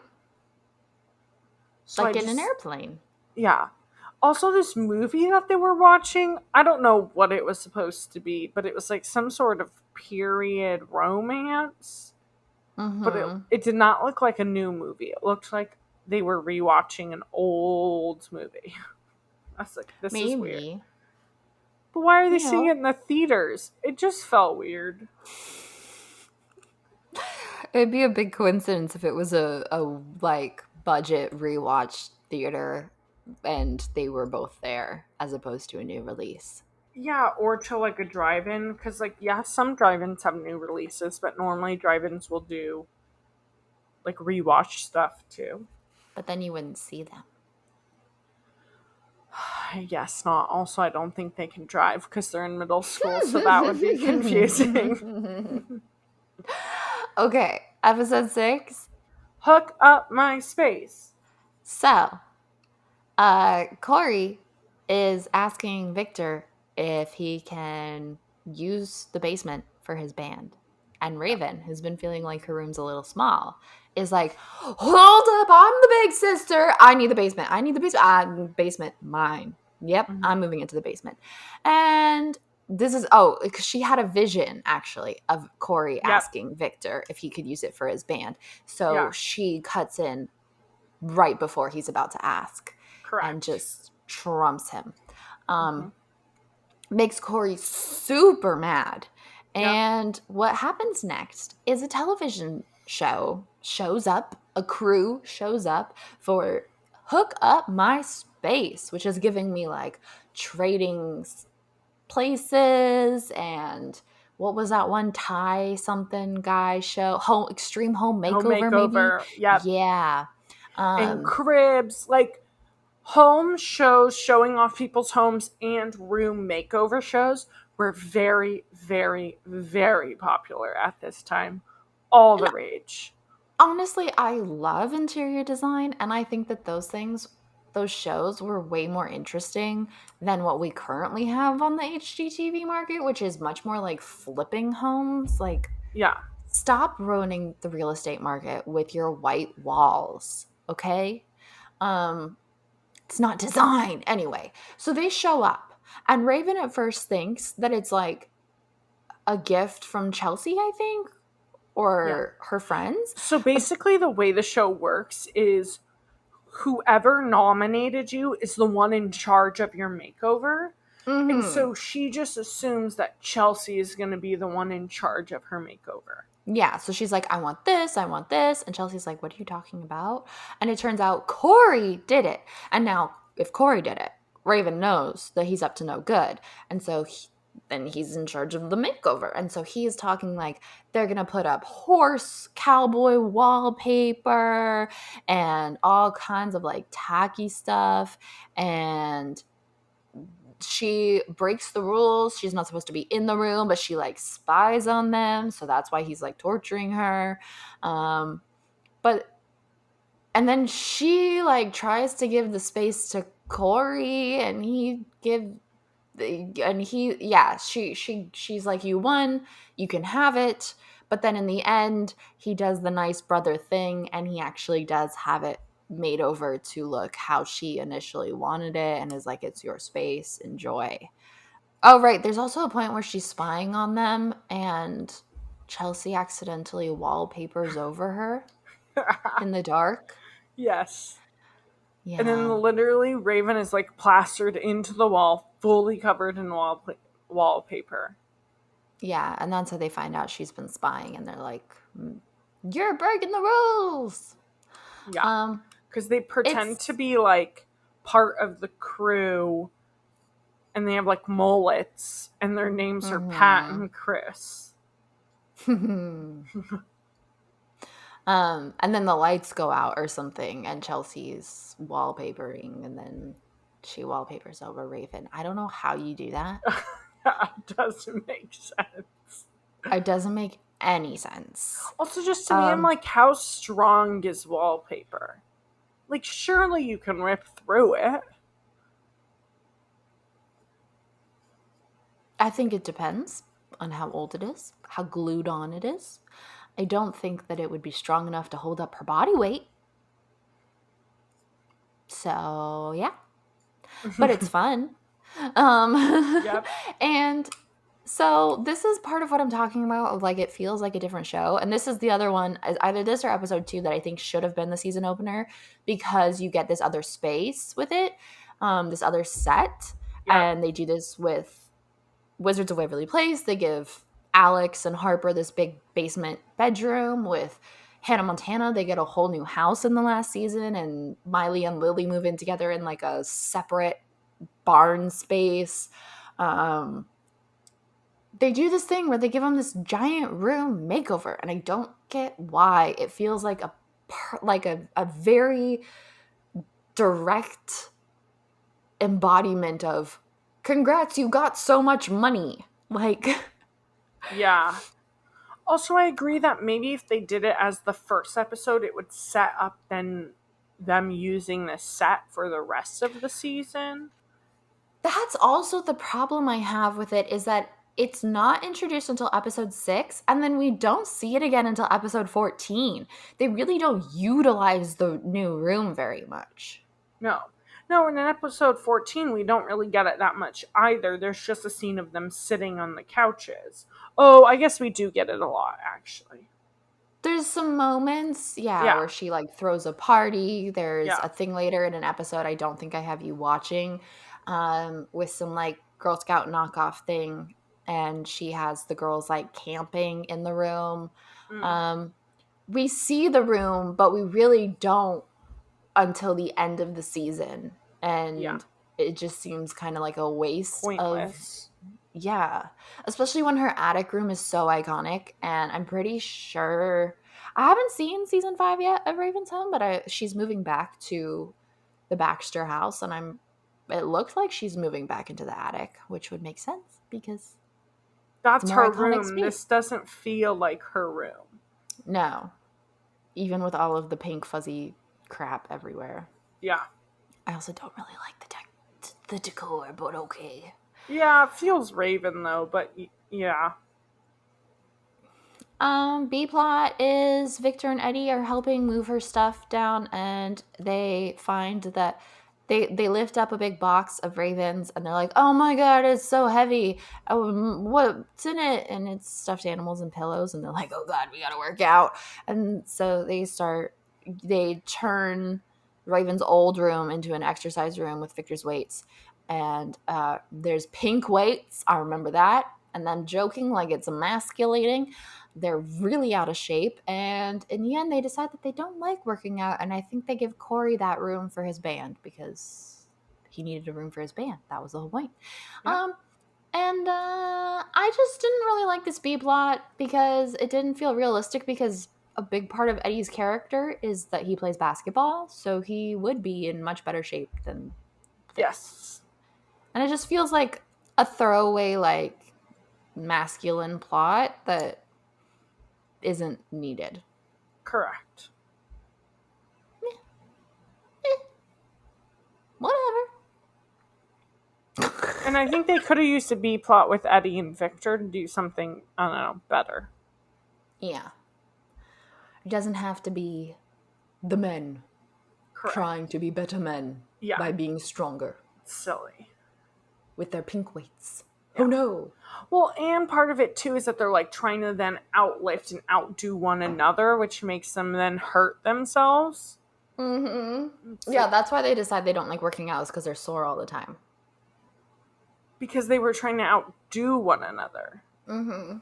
So Like in an airplane. Yeah. Also, this movie that they were watching, I don't know what it was supposed to be, but it was like some sort of period romance. Mm-hmm. But it did not look like a new movie. It looked like they were rewatching an old movie. I was like, this is weird. But why are they seeing it in the theaters? It just felt weird. It'd be a big coincidence if it was a like budget rewatch theater and they were both there as opposed to a new release. Yeah, or to like a drive-in, because like, yeah, some drive-ins have new releases, but normally drive-ins will do like rewatch stuff too. But then you wouldn't see them. I guess not. Also, I don't think they can drive because they're in middle school, so that would be confusing. Okay, episode 6. Hook up my space. So, Corey is asking Victor if he can use the basement for his band. And Raven, who's been feeling like her room's a little small, is like, hold up, I'm the big sister, I need the basement. I need the basement. Basement, mine. Yep, I'm moving into the basement. And this is, because she had a vision, actually, of Corey asking Victor if he could use it for his band. So she cuts in right before he's about to ask. Correct. And just trumps him. Makes Corey super mad. And what happens next is a television show shows up, a crew shows up for Hook Up My Space, which is giving me like trading places and what was that one Thai something guy show? Extreme Home Makeover, maybe? Yeah. And cribs, like home shows showing off people's homes and room makeover shows were very, very, very popular at this time. All the rage. Honestly, I love interior design, and I think that those shows were way more interesting than what we currently have on the HGTV market, which is much more like flipping homes. Like, stop ruining the real estate market with your white walls, okay? It's not design. Anyway, so they show up, and Raven at first thinks that it's like a gift from Chelsea, I think, or her friends. So basically the way the show works is whoever nominated you is the one in charge of your makeover. And so she just assumes that Chelsea is going to be the one in charge of her makeover. Yeah, so she's like, I want this. And Chelsea's like, what are you talking about? And it turns out Corey did it. And now, if Corey did it, Raven knows that he's up to no good. And so then he's in charge of the makeover. And so he is talking like they're going to put up horse cowboy wallpaper and all kinds of like tacky stuff. And she breaks the rules. She's not supposed to be in the room, but she like spies on them. So that's why he's like torturing her. And then she like tries to give the space to Corey, and she's like, you won, you can have it. But then in the end, he does the nice brother thing, and he actually does have it made over to look how she initially wanted it, and is like, it's your space, enjoy. Oh, right. There's also a point where she's spying on them, and Chelsea accidentally wallpapers over her in the dark. Yes. Yeah. And then literally Raven is like plastered into the wall, fully covered in wallpaper. Yeah, and that's how they find out she's been spying, and they're like, you're breaking the rules. Yeah. Because they pretend to be like part of the crew, and they have like mullets, and their names are Pat and Chris. And then the lights go out or something, and Chelsea's wallpapering, and then she wallpapers over Raven. I don't know how you do that. It doesn't make sense. It doesn't make any sense. Also, just to me, I'm like, how strong is wallpaper? Like, surely you can rip through it. I think it depends on how old it is, how glued on it is. I don't think that it would be strong enough to hold up her body weight. So, yeah. But it's fun. And so this is part of what I'm talking about. Like, it feels like a different show. And this is the other one, either this or episode 2, that I think should have been the season opener, because you get this other space with it, this other set. And they do this with Wizards of Waverly Place. They give Alex and Harper this big basement bedroom. With Hannah Montana, they get a whole new house in the last season, and Miley and Lily move in together in like a separate barn space. They do this thing where they give them this giant room makeover, and I don't get why. It feels like a very direct embodiment of, congrats, you got so much money. Like, yeah. Also, I agree that maybe if they did it as the first episode, it would set up then them using this set for the rest of the season. That's also the problem I have with it, is that it's not introduced until episode 6, and then we don't see it again until episode 14. They really don't utilize the new room very much. No. No, and in episode 14, we don't really get it that much either. There's just a scene of them sitting on the couches. Oh, I guess we do get it a lot, actually. There's some moments, Yeah. where she, like, throws a party. There's Yeah. a thing later in an episode I don't think I have you watching, with some, like, Girl Scout knockoff thing, and she has the girls, like, camping in the room. We see the room, but we really don't until the end of the season, and Yeah. it just seems kind of like a waste of Pointless. especially when her attic room is so iconic. And I'm pretty sure I haven't seen season 5 yet of Raven-symone, but she's moving back to the Baxter house, and it looks like she's moving back into the attic, which would make sense because That's more her iconic room. space. This doesn't feel like her room. No, even with all of the pink fuzzy crap everywhere. Yeah. I also don't really like the decor, but okay. Yeah, it feels Raven, though, but yeah. B plot is Victor and Eddie are helping move her stuff down, and they find that they lift up a big box of ravens, and they're like, "Oh my god, it's so heavy! What's in it?" And it's stuffed animals and pillows, and they're like, "Oh god, we gotta work out." And so they turn Raven's old room into an exercise room with Victor's weights, and there's pink weights. I remember that, and then joking like it's emasculating. They're really out of shape, and in the end they decide that they don't like working out, and I think they give Corey that room for his band because he needed a room for his band. That was the whole point. Yeah. And I just didn't really like this B plot because it didn't feel realistic, because a big part of Eddie's character is that he plays basketball, so he would be in much better shape than this. Yes. And it just feels like a throwaway, like, masculine plot that isn't needed. Correct. Whatever. And I think they could have used a B plot with Eddie and Victor to do something, I don't know, better. Yeah. It doesn't have to be the men Correct. trying to be better men by being stronger. Silly. With their pink weights. Yeah. Oh no. Well, and part of it too is that they're like trying to then outlift and outdo one another, which makes them then hurt themselves. Mm-hmm. Yeah, that's why they decide they don't like working out, is because they're sore all the time. Because they were trying to outdo one another. Mm-hmm.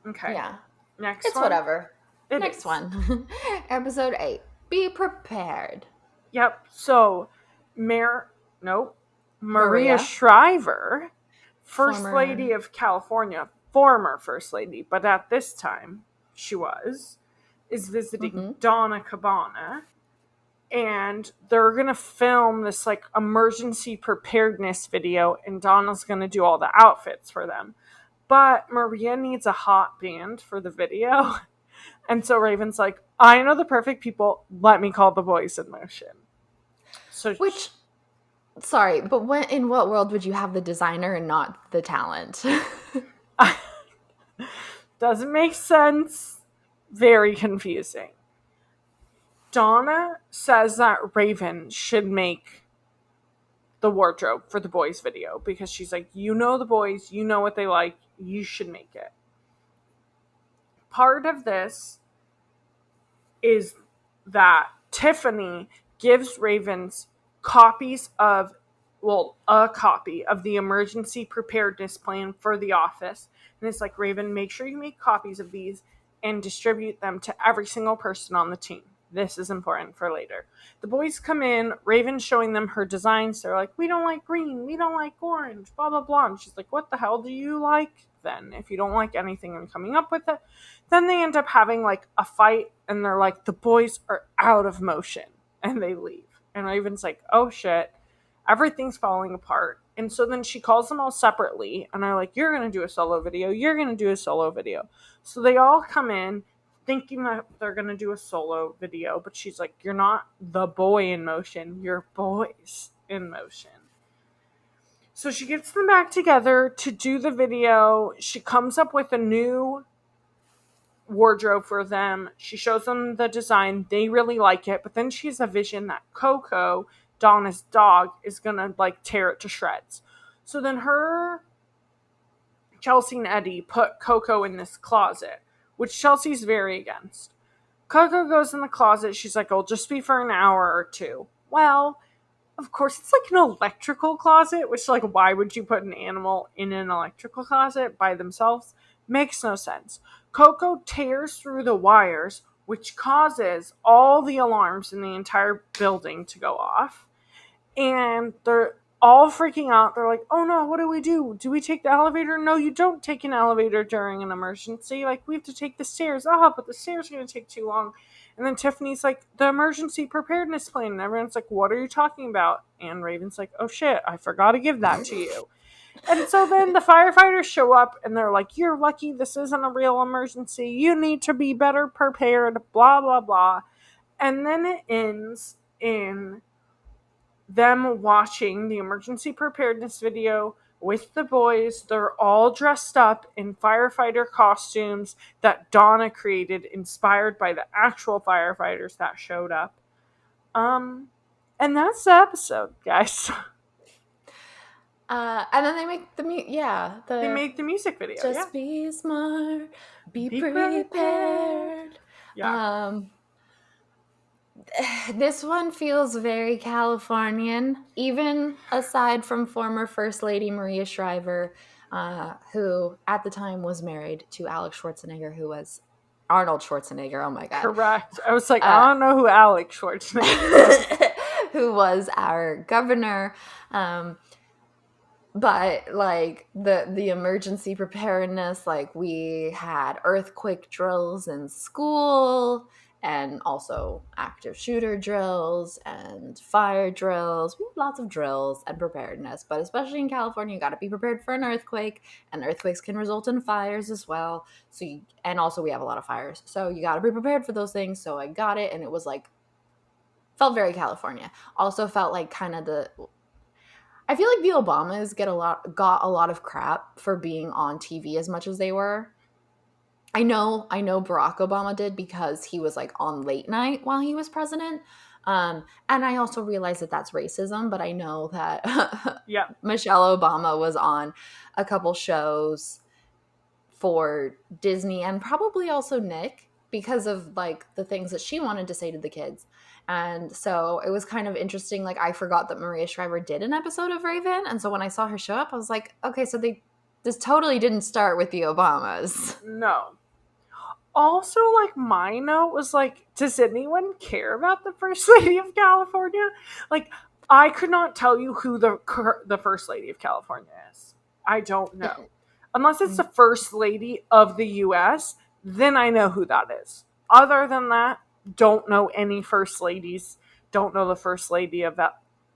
Okay. Yeah. Next It's one? whatever. It Next is. one. Episode 8. Be prepared. Yep. So, Maria Maria. Shriver, First Former- Lady of California, former First Lady, but at this time she is visiting Donna Cabana, and they're going to film this like emergency preparedness video, and Donna's going to do all the outfits for them. But Maria needs a hot band for the video. And so Raven's like, I know the perfect people. Let me call the boys in motion. So Sorry, but in what world would you have the designer and not the talent? Doesn't make sense. Very confusing. Donna says that Raven should make the wardrobe for the boys' video because she's like, you know the boys, you know what they like, you should make it. Part of this is that Tiffany gives Raven's a copy of the emergency preparedness plan for the office. And it's like, Raven, make sure you make copies of these and distribute them to every single person on the team. This is important for later. The boys come in, Raven's showing them her designs. They're like, we don't like green, we don't like orange, blah, blah, blah. And she's like, what the hell do you like then? If you don't like anything I'm coming up with it. Then they end up having like a fight, and they're like, the boys are out of motion, and they leave. And Raven's like, oh shit, everything's falling apart. And so then she calls them all separately, and are like, you're going to do a solo video, you're going to do a solo video. So they all come in thinking that they're going to do a solo video, but she's like, you're not the boy in motion, you're boys in motion. So she gets them back together to do the video. She comes up with a new wardrobe for them. She shows them the design. They really like it. But then she has a vision that Coco, Donna's dog, is going to like tear it to shreds. So then Chelsea and Eddie put Coco in this closet, which Chelsea's very against. Coco goes in the closet. She's like, "It'll just be for an hour or two." Well, of course, it's like an electrical closet, which, like, why would you put an animal in an electrical closet by themselves? Makes no sense. Coco tears through the wires, which causes all the alarms in the entire building to go off. And they're all freaking out. They're like, "Oh no, what do we do? Do we take the elevator?" "No, you don't take an elevator during an emergency. Like, we have to take the stairs." "Oh, but the stairs are going to take too long." And then Tiffany's like, "The emergency preparedness plan." And everyone's like, "What are you talking about?" And Raven's like, "Oh shit, I forgot to give that to you." And so then the firefighters show up and they're like, "You're lucky this isn't a real emergency. You need to be better prepared, blah, blah, blah." And then it ends in them watching the emergency preparedness video with the boys. They're all dressed up in firefighter costumes that Donna created, inspired by the actual firefighters that showed up. And that's the episode, guys. And then they make They make the music video. Just be smart, be prepared. Yeah. This one feels very Californian, even aside from former First Lady Maria Shriver, who at the time was married to Alex Schwarzenegger, who was Arnold Schwarzenegger. Oh my God. Correct. I was like, I don't know who Alex Schwarzenegger is. Who was our governor. But like the emergency preparedness, like we had earthquake drills in school and also active shooter drills and fire drills. We have lots of drills and preparedness, but especially in California, you got to be prepared for an earthquake, and earthquakes can result in fires as well. And also we have a lot of fires. So you got to be prepared for those things. So I got it, and it was like, felt very California. Also felt like kind of I feel like the Obamas got a lot of crap for being on TV as much as they were. I know Barack Obama did because he was like on late night while he was president. And I also realize that that's racism, but I know that Michelle Obama was on a couple shows for Disney and probably also Nick because of like the things that she wanted to say to the kids. And so it was kind of interesting. Like, I forgot that Maria Shriver did an episode of Raven. And so when I saw her show up, I was like, okay, so this totally didn't start with the Obamas. No. Also, like, my note was like, does anyone care about the First Lady of California? Like, I could not tell you who the First Lady of California is. I don't know. Unless it's the First Lady of the U.S., then I know who that is. Other than that, don't know any First Ladies. Don't know the First Lady of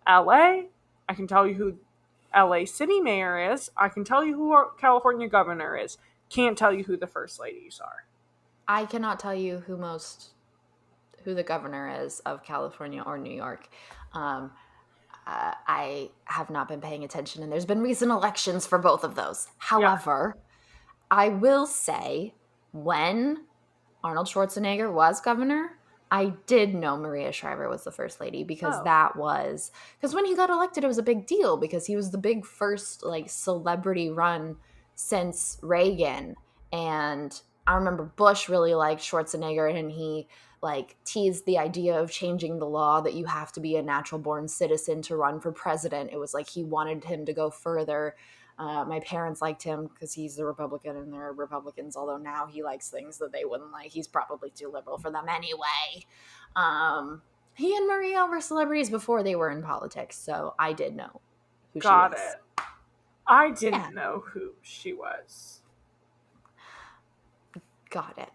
L.A. I can tell you who L.A. City Mayor is. I can tell you who our California Governor is. Can't tell you who the First Ladies are. I cannot tell you who the governor is of California or New York. I have not been paying attention, and there's been recent elections for both of those. However, I will say when Arnold Schwarzenegger was governor, I did know Maria Shriver was the First Lady because because when he got elected, it was a big deal because he was the big first like celebrity run since Reagan. And I remember Bush really liked Schwarzenegger, and he like teased the idea of changing the law that you have to be a natural born citizen to run for president. It was like he wanted him to go further. My parents liked him because he's a Republican and they're Republicans, although now he likes things that they wouldn't like. He's probably too liberal for them anyway. He and Maria were celebrities before they were in politics, so I did know who she was. Got it. I didn't know who she was. Got it.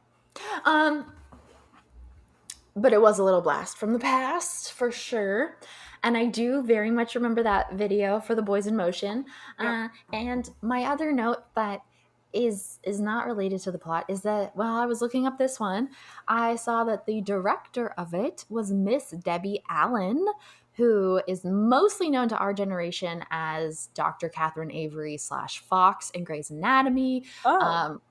But it was a little blast from the past, for sure. And I do very much remember that video for the Boys in Motion. And my other note that is not related to the plot is that while I was looking up this one, I saw that the director of it was Miss Debbie Allen, who is mostly known to our generation as Dr. Catherine Avery / Fox in Grey's Anatomy,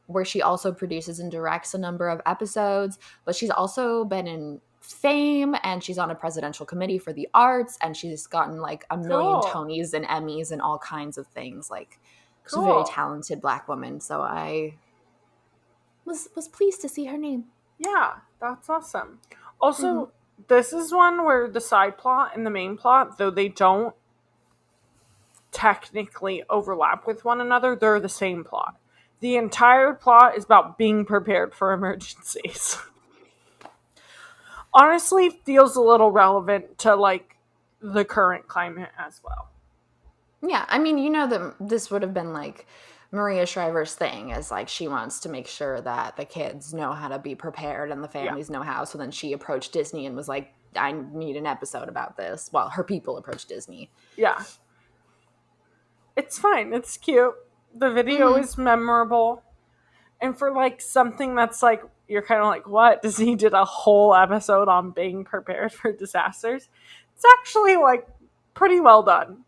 where she also produces and directs a number of episodes. But she's also been in Fame, and she's on a presidential committee for the arts, and she's gotten like a million Cool. Tonys and Emmys and all kinds of things. Like, she's a Cool. very talented Black woman. So I was pleased to see her name. Yeah, that's awesome. Also, this is one where the side plot and the main plot, though they don't technically overlap with one another, they're the same plot. The entire plot is about being prepared for emergencies. Honestly, feels a little relevant to, like, the current climate as well. Yeah, I mean, you know that this would have been like Maria Shriver's thing, is like she wants to make sure that the kids know how to be prepared and the families know how. So then she approached Disney and was like, I need an episode about this. Well, her people approached Disney. Yeah. It's fine. It's cute. The video is memorable. And for, like, something that's, like, you're kind of like, what? Disney did a whole episode on being prepared for disasters. It's actually, like, pretty well done.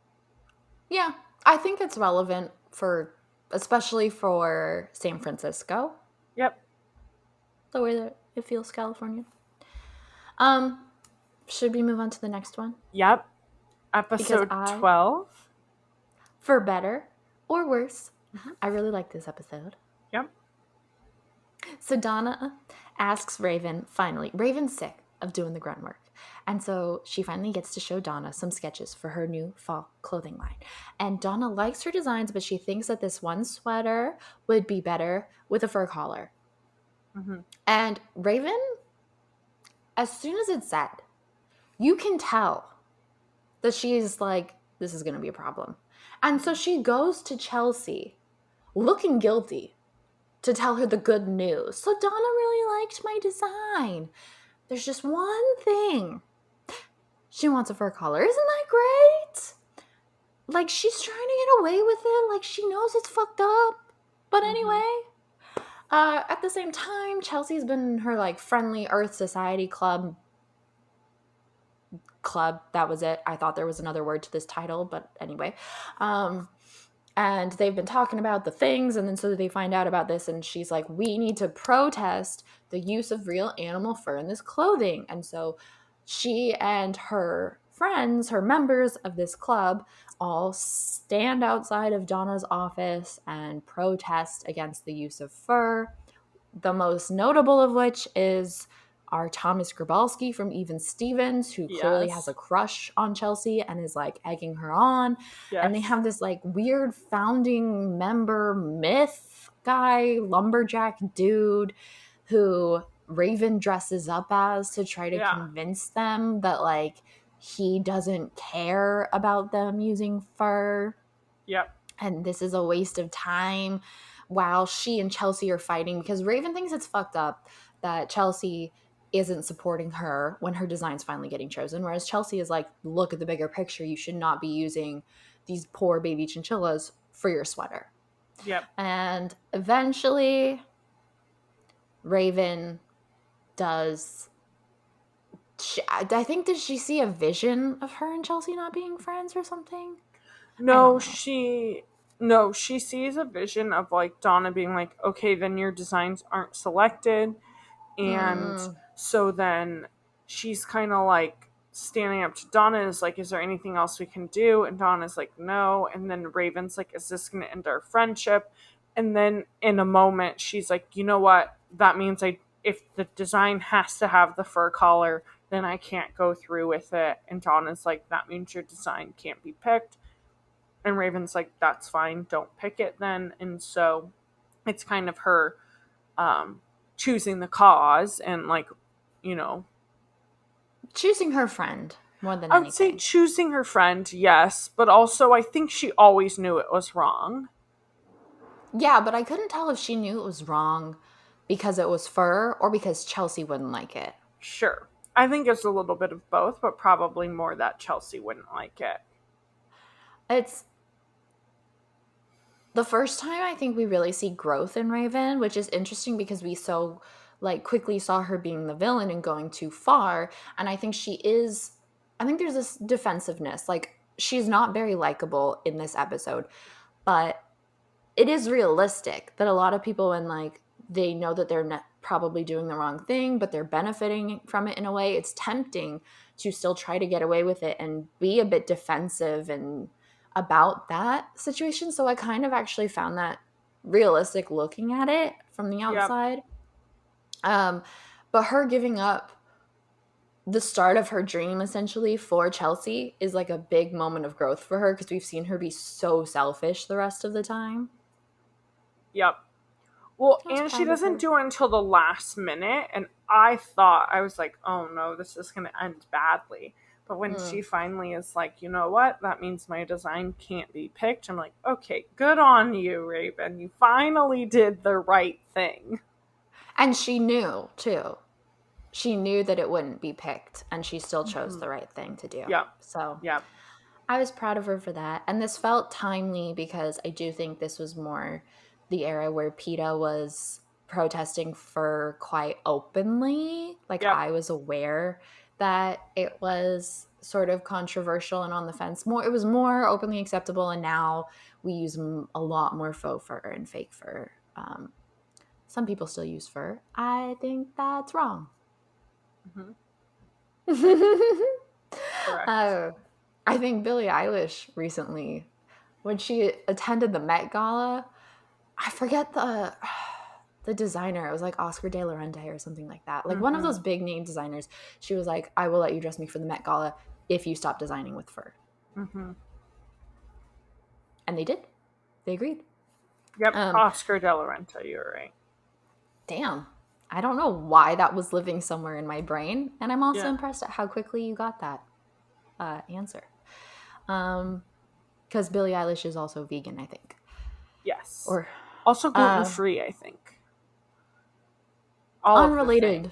Yeah, I think it's relevant for, especially for San Francisco. Yep. The way that it feels California. Should we move on to the next one? Yep. Episode 12. For better or worse, I really like this episode. Yep. So Donna asks Raven, finally, Raven's sick of doing the grunt work. And so she finally gets to show Donna some sketches for her new fall clothing line. And Donna likes her designs, but she thinks that this one sweater would be better with a fur collar. And Raven, as soon as it's said, you can tell that she's like, this is going to be a problem. And so she goes to Chelsea looking guilty to tell her the good news. So Donna really liked my design. There's just one thing. She wants a fur collar. Isn't that great? Like, she's trying to get away with it. Like, she knows it's fucked up. But anyway, at the same time, Chelsea's been in her, like, friendly Earth Society club. That was it. I thought there was another word to this title, but anyway. And they've been talking about the things, and then so they find out about this, and she's like, we need to protest the use of real animal fur in this clothing. And so she and her friends, her members of this club, all stand outside of Donna's office and protest against the use of fur. The most notable of which is our Thomas Grabowski from Even Stevens, who clearly has a crush on Chelsea and is like egging her on. Yes. And they have this like weird founding member myth guy, lumberjack dude, who Raven dresses up as to try to convince them that like he doesn't care about them using fur. Yep. And this is a waste of time while she and Chelsea are fighting, because Raven thinks it's fucked up that Chelsea isn't supporting her when her design's finally getting chosen, whereas Chelsea is like, look at the bigger picture. You should not be using these poor baby chinchillas for your sweater. Yep. And eventually Raven does, I think, did she see a vision of her and Chelsea not being friends or something? No, she sees a vision of like Donna being like, okay, then your designs aren't selected. And so then she's kind of like standing up to Donna, is like, is there anything else we can do? And Donna's like, no. And then Raven's like, is this going to end our friendship? And then in a moment, she's like, you know what? That means if the design has to have the fur collar, then I can't go through with it. And Donna's like, that means your design can't be picked. And Raven's like, that's fine. Don't pick it then. And so it's kind of her choosing the cause and like, you know, choosing her friend more than anything. I would say choosing her friend, yes, but also I think she always knew it was wrong. Yeah, but I couldn't tell if she knew it was wrong because it was fur or because Chelsea wouldn't like it. Sure. I think it's a little bit of both, but probably more that Chelsea wouldn't like it. It's the first time I think we really see growth in Raven, which is interesting because we quickly saw her being the villain and going too far. And I think she is I think there's this defensiveness. Like, she's not very likable in this episode, but it is realistic that a lot of people, when like they know that they're not probably doing the wrong thing, but they're benefiting from it in a way, it's tempting to still try to get away with it and be a bit defensive and about that situation. So I kind of actually found that realistic looking at it from the Yep. outside. But her giving up the start of her dream essentially for Chelsea is like a big moment of growth for her, because we've seen her be so selfish the rest of the time. Yep. Well, I was and she proud of her. doesn't do it until the last minute, and I was like, oh no, this is going to end badly. But when she finally is like, you know what, that means my design can't be picked, I'm like, okay, good on you, Raven. You finally did the right thing. And she knew, too. She knew that it wouldn't be picked, and she still chose the right thing to do. Yep. So Yep. I was proud of her for that. And this felt timely because I do think this was more the era where PETA was protesting fur quite openly. Like, Yep. I was aware that it was sort of controversial and on the fence. It was more openly acceptable, and now we use a lot more faux fur and fake fur. Some people still use fur. I think that's wrong. Correct. I think Billie Eilish recently, when she attended the Met Gala, I forget the designer. It was like Oscar de la Renta or something like that. Like one of those big name designers. She was like, I will let you dress me for the Met Gala if you stop designing with fur. And they did. They agreed. Yep. Oscar de la Renta, you're right. Damn. I don't know why that was living somewhere in my brain. And I'm also impressed at how quickly you got that answer. Because Billie Eilish is also vegan, I think. Yes. Or also gluten-free, I think. All unrelated,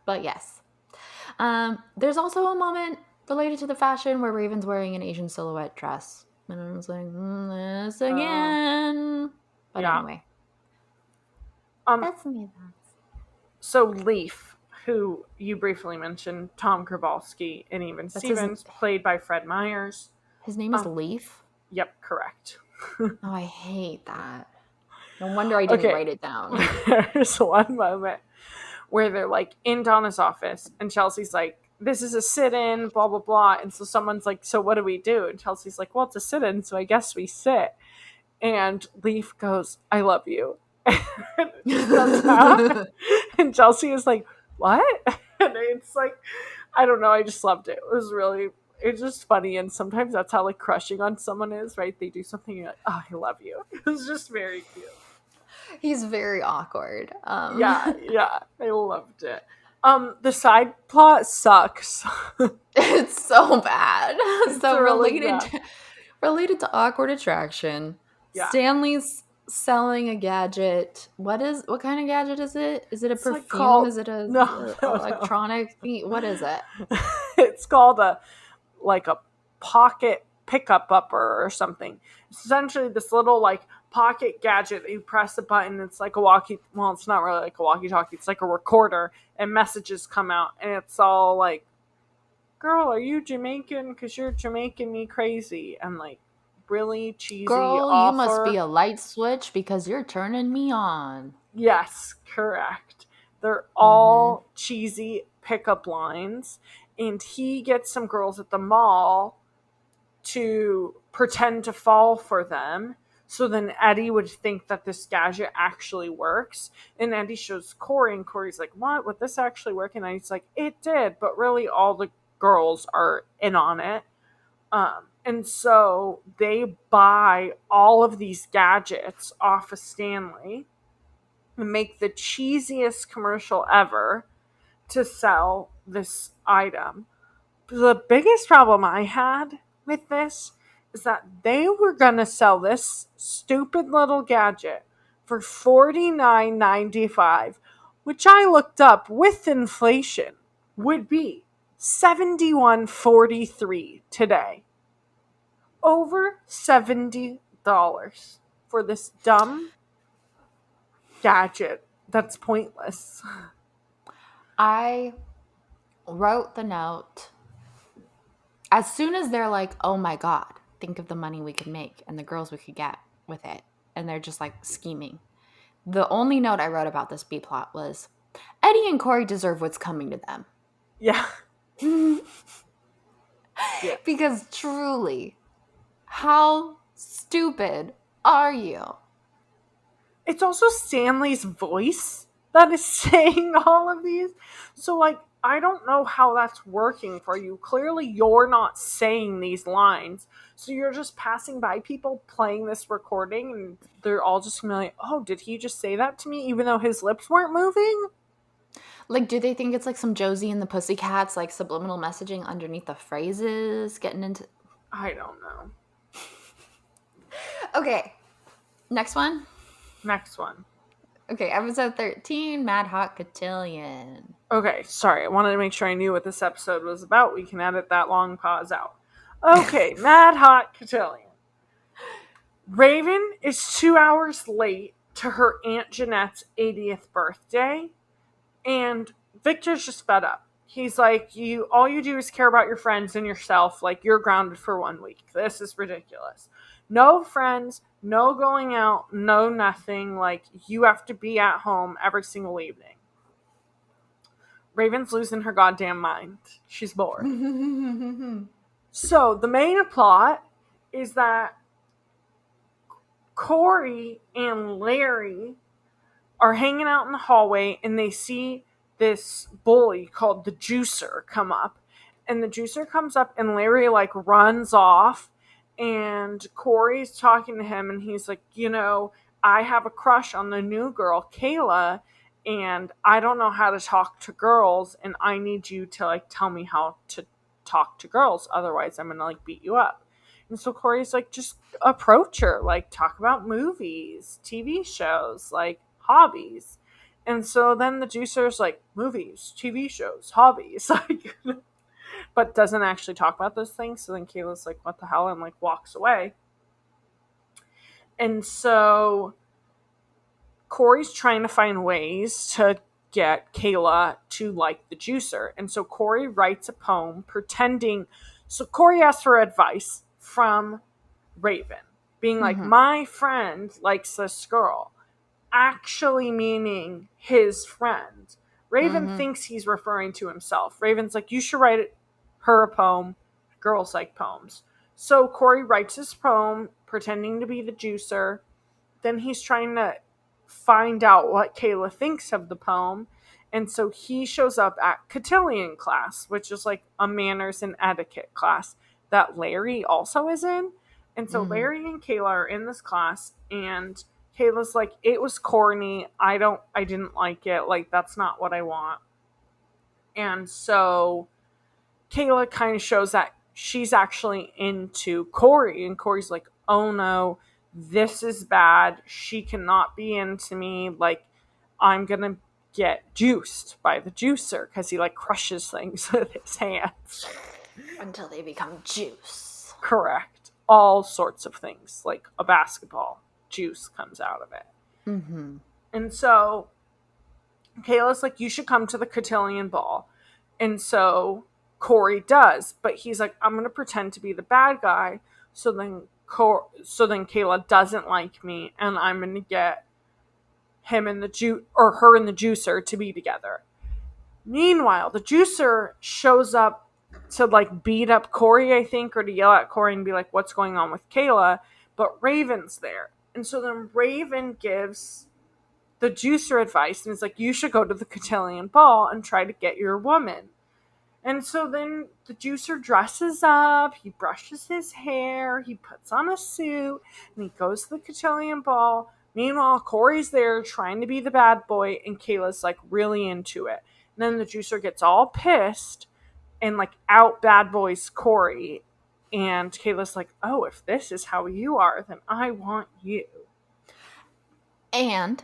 but yes. There's also a moment related to the fashion where Raven's wearing an Asian silhouette dress. And I was like, this again. But anyway. That's me. So Leaf, who you briefly mentioned, Tom Grabowski, and even Stevens, played by Fred Myers. His name is Leaf? Yep, correct. Oh, I hate that. No wonder I didn't write it down. There's one moment where they're like in Donna's office, and Chelsea's like, this is a sit-in, blah, blah, blah. And so someone's like, so what do we do? And Chelsea's like, well, it's a sit-in, so I guess we sit. And Leaf goes, I love you. And Chelsea is like, what? And it's like, I don't know, I just loved it. It's just funny, and sometimes that's how like crushing on someone is, right? They do something, you're like, oh, I love you. It was just very cute. He's very awkward. Yeah, I loved it. The side plot sucks. It's so bad. It's so really related to awkward attraction. Yeah. Stanley's selling a gadget. What kind of gadget is it? Is it a perfume? Is it a electronic? No. What is it? It's called a pocket pickup upper or something. It's essentially this little like pocket gadget that you press a button. It's like it's not really like a walkie-talkie. It's like a recorder, and messages come out, and it's all like, girl, are you Jamaican? Because you're Jamaican me crazy. And like, really cheesy girl, offer. You must be a light switch because you're turning me on. Yes, correct. They're all cheesy pickup lines, and he gets some girls at the mall to pretend to fall for them, so then Eddie would think that this gadget actually works. And Eddie shows Corey, and Corey's like, what? Would this actually work? And Eddie's like, it did, but really all the girls are in on it. And so they buy all of these gadgets off of Stanley and make the cheesiest commercial ever to sell this item. The biggest problem I had with this is that they were going to sell this stupid little gadget for $49.95, which I looked up with inflation would be $71.43 today. Over $70 for this dumb gadget that's pointless. I wrote the note as soon as they're like, oh my God, think of the money we could make and the girls we could get with it. And they're just like scheming. The only note I wrote about this B plot was Eddie and Corey deserve what's coming to them. Yeah. Yeah. Because truly, how stupid are you? It's also Stanley's voice that is saying all of these. So, like, I don't know how that's working for you. Clearly, you're not saying these lines. So you're just passing by people playing this recording, and they're all just gonna be like, oh, did he just say that to me even though his lips weren't moving? Like, do they think it's like some Josie and the Pussycats, like subliminal messaging underneath the phrases getting into... I don't know. Okay, next one. Next one. Okay, episode 13, Mad Hot Cotillion. Okay, sorry. I wanted to make sure I knew what this episode was about. We can edit that long pause out. Okay, Mad Hot Cotillion. Raven is 2 hours late to her Aunt Jeanette's 80th birthday, and Victor's just fed up. He's like, all you do is care about your friends and yourself. Like, you're grounded for 1 week. This is ridiculous. No friends, no going out, no nothing. Like, you have to be at home every single evening. Raven's losing her goddamn mind. She's bored. So, the main plot is that Corey and Larry are hanging out in the hallway and they see this bully called the Juicer come up. And the Juicer comes up and Larry like runs off and Corey's talking to him and he's like, I have a crush on the new girl, Kayla, and I don't know how to talk to girls and I need you to like tell me how to talk to girls. Otherwise I'm going to like beat you up. And so Corey's like, just approach her, like talk about movies, TV shows, like hobbies. And so then the Juicer's like, movies, TV shows, hobbies, like, but doesn't actually talk about those things. So then Kayla's like, what the hell? And like walks away. And so Corey's trying to find ways to get Kayla to like the Juicer. And so Corey writes a poem pretending. So Corey asks for advice from Raven, being like, my friend likes this girl, actually meaning his friend. Raven thinks he's referring to himself. Raven's like, you should write her a poem. Girls like poems. So Corey writes his poem pretending to be the Juicer. Then he's trying to find out what Kayla thinks of the poem. And so he shows up at cotillion class, which is like a manners and etiquette class that Larry also is in. And so Larry and Kayla are in this class and Kayla's like, it was corny. I didn't like it. Like, that's not what I want. And so Kayla kind of shows that she's actually into Corey. And Corey's like, oh no, this is bad. She cannot be into me. Like, I'm going to get juiced by the Juicer because he like crushes things with his hands. Until they become juice. Correct. All sorts of things. Like a basketball. Juice comes out of it. And so Kayla's like, you should come to the cotillion ball. And so Corey does. But he's like, I'm going to pretend to be the bad guy. So then Kayla doesn't like me. And I'm going to get him and her and the Juicer to be together. Meanwhile, the Juicer shows up to like beat up Corey, I think, or to yell at Corey and be like, what's going on with Kayla? But Raven's there. And so then Raven gives the Juicer advice and is like, you should go to the cotillion ball and try to get your woman. And so then the Juicer dresses up, he brushes his hair, he puts on a suit, and he goes to the cotillion ball. Meanwhile, Corey's there trying to be the bad boy, and Kayla's like really into it. And then the Juicer gets all pissed and like out bad boys Corey. And Kayla's like, oh, if this is how you are, then I want you. And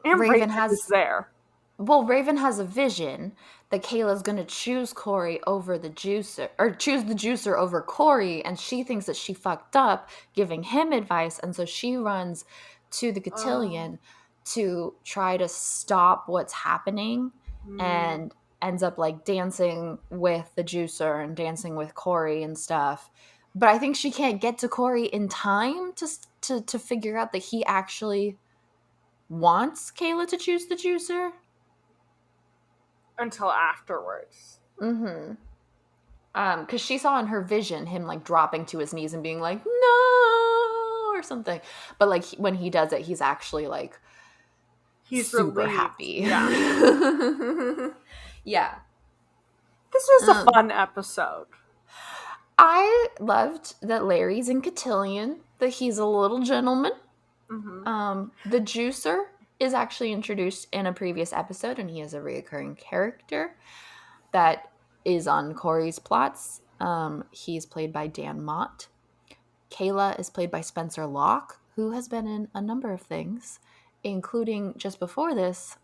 Raven is there. Well, Raven has a vision that Kayla's going to choose Corey over the Juicer, or choose the Juicer over Corey, and she thinks that she fucked up giving him advice, and so she runs to the cotillion to try to stop what's happening and ends up like dancing with the juicer and dancing with Corey and stuff. But I think she can't get to Corey in time to figure out that he actually wants Kayla to choose the juicer. Until afterwards. Mm-hmm. Because she saw in her vision him like dropping to his knees and being like, no, or something. But like when he does it, he's actually like He's super relieved. happy. Yeah. Yeah. This was a fun episode. I loved that Larry's in Cotillion, that he's a little gentleman. Mm-hmm. The juicer is actually introduced in a previous episode, and he is a reoccurring character that is on Corey's plots. He's played by Dan Mott. Kayla is played by Spencer Locke, who has been in a number of things, including just before this,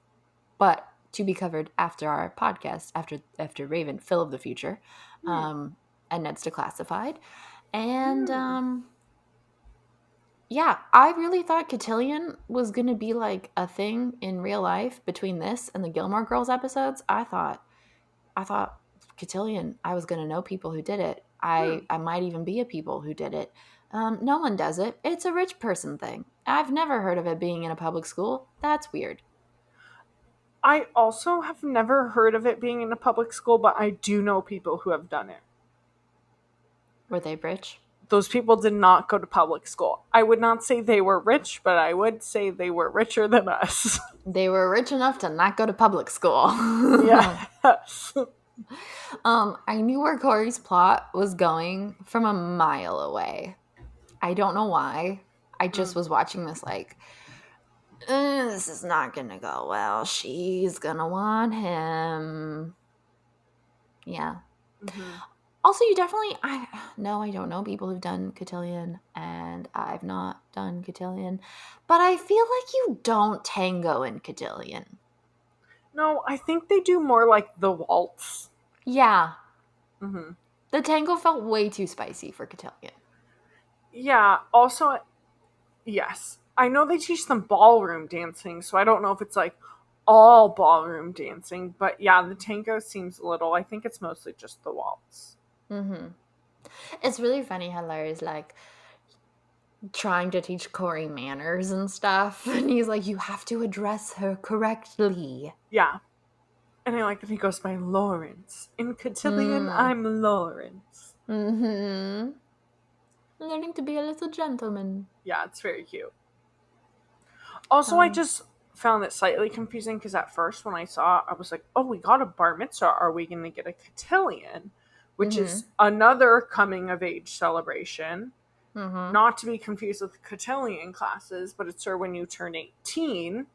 but to be covered after our podcast, after Raven, Phil of the Future, and Ned's Declassified. And yeah, I really thought Cotillion was going to be like a thing in real life between this and the Gilmore Girls episodes. I thought Cotillion, I was going to know people who did it. I might even be a people who did it. No one does it. It's a rich person thing. I've never heard of it being in a public school. That's weird. I also have never heard of it being in a public school, but I do know people who have done it. Were they rich? Those people did not go to public school. I would not say they were rich, but I would say they were richer than us. They were rich enough to not go to public school. Yes. I knew where Corey's plot was going from a mile away. I don't know why. I just was watching this like, this is not going to go well. She's going to want him. Yeah. Mm-hmm. Also, you definitely, I don't know people who've done Cotillion, and I've not done Cotillion, but I feel like you don't tango in Cotillion. No, I think they do more like the waltz. Yeah. Mm-hmm. The tango felt way too spicy for Cotillion. Yeah, also, yes. I know they teach them ballroom dancing, so I don't know if it's like all ballroom dancing, but yeah, the tango seems a little, I think it's mostly just the waltz. Mm-hmm. It's really funny how Larry's like trying to teach Corey manners and stuff, and he's like, you have to address her correctly. Yeah. And I like that he goes by Lawrence. In Cotillion, I'm Lawrence. Mm-hmm. Learning to be a little gentleman. Yeah, it's very cute. Also, I just found it slightly confusing because at first when I saw it, I was like, oh, we got a bar mitzvah. Are we going to get a cotillion? Which is another coming of age celebration. Mm-hmm. Not to be confused with cotillion classes, but it's when you turn 18.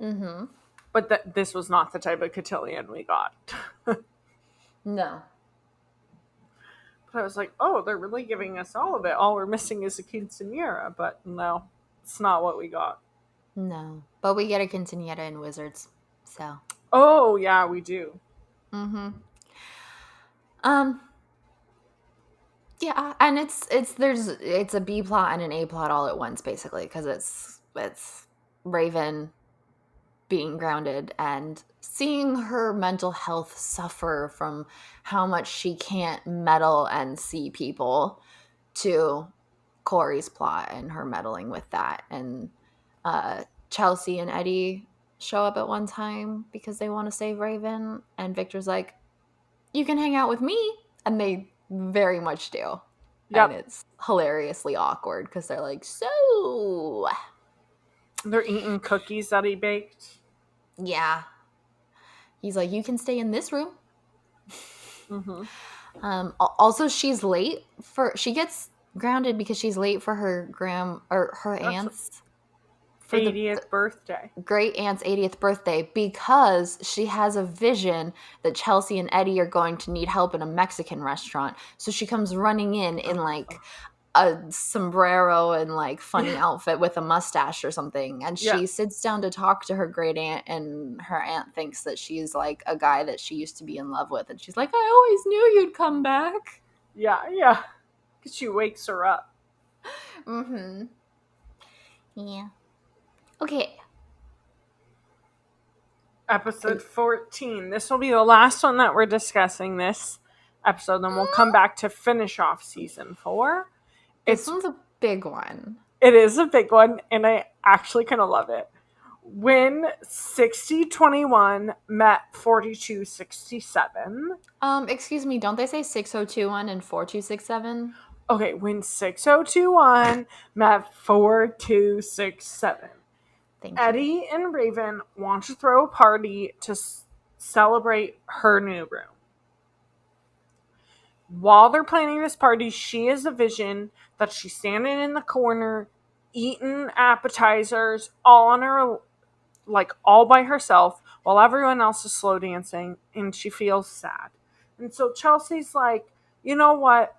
Mm-hmm. But this was not the type of cotillion we got. No. But I was like, oh, they're really giving us all of it. All we're missing is a quinceanera. But no, it's not what we got. No. But we get a quinceanera in Wizards. So. Oh, yeah, we do. Mm-hmm. Yeah, and it's a B plot and an A plot all at once, basically, because it's Raven being grounded and seeing her mental health suffer from how much she can't meddle and see people, to Corey's plot and her meddling with that. And Chelsea and Eddie show up at one time because they want to save Raven, and Victor's like, you can hang out with me, and they very much do. Yep. And it's hilariously awkward because they're like, so they're eating cookies that he baked. Yeah. He's like, you can stay in this room. Mm-hmm. Also, she's late she gets grounded because she's late for her aunt's 80th birthday. Great aunt's 80th birthday, because she has a vision that Chelsea and Eddie are going to need help in a Mexican restaurant. So she comes running in like a sombrero and like funny outfit with a mustache or something, and she sits down to talk to her great aunt, and her aunt thinks that she's like a guy that she used to be in love with, and she's like, I always knew you'd come back. Yeah, because she wakes her up. Mm-hmm. Yeah. Okay. Episode 14. This will be the last one that we're discussing this episode. Then we'll come back to finish off season 4. This one's a big one. It is a big one, and I actually kind of love it. When 6021 met 4267. Excuse me, don't they say 6021 and 4267? Okay, when 6021 met 4267. Thank you. Eddie and Raven want to throw a party to celebrate her new room. While they're planning this party, she has a vision that she's standing in the corner, eating appetizers, all on her, like all by herself, while everyone else is slow dancing, and she feels sad. And so Chelsea's like, you know what?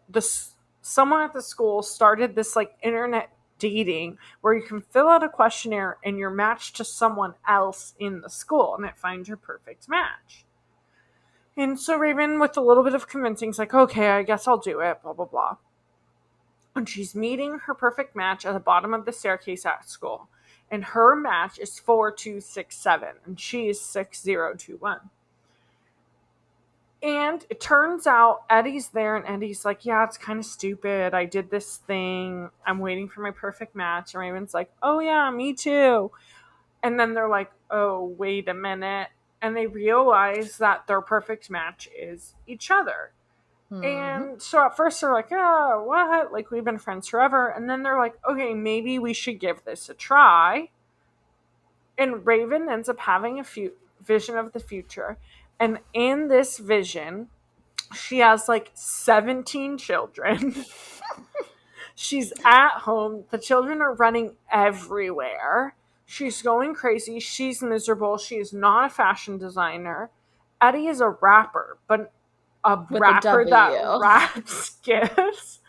Someone at the school started this like internet dating where you can fill out a questionnaire and you're matched to someone else in the school, and it finds your perfect match. And so Raven, with a little bit of convincing, is like, okay, I guess I'll do it, blah, blah, blah. And she's meeting her perfect match at the bottom of the staircase at school. And her match is 4267, and she is 6021. And it turns out Eddie's there, and Eddie's like, yeah, it's kind of stupid. I did this thing. I'm waiting for my perfect match. And Raven's like, oh, yeah, me too. And then they're like, oh, wait a minute. And they realize that their perfect match is each other. Mm-hmm. And so at first they're like, oh, what? Like, we've been friends forever. And then they're like, okay, maybe we should give this a try. And Raven ends up having a vision of the future. And in this vision, she has like 17 children. She's at home. The children are running everywhere. She's going crazy. She's miserable. She is not a fashion designer. Eddie is a rapper, but With rapper that raps gifts.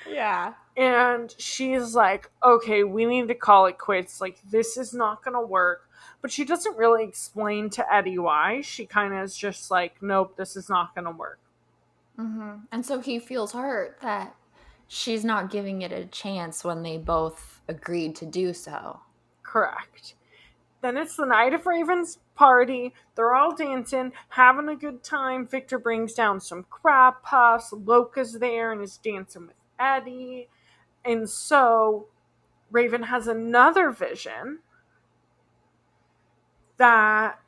Yeah. And she's like, okay, we need to call it quits. Like, this is not going to work. But she doesn't really explain to Eddie why. She kind of is just like, nope, this is not going to work. Mm-hmm. And so he feels hurt that she's not giving it a chance when they both agreed to do so. Correct. Then it's the night of Raven's party. They're all dancing, having a good time. Victor brings down some crab puffs. Loca's there and is dancing with Eddie. And so Raven has another vision that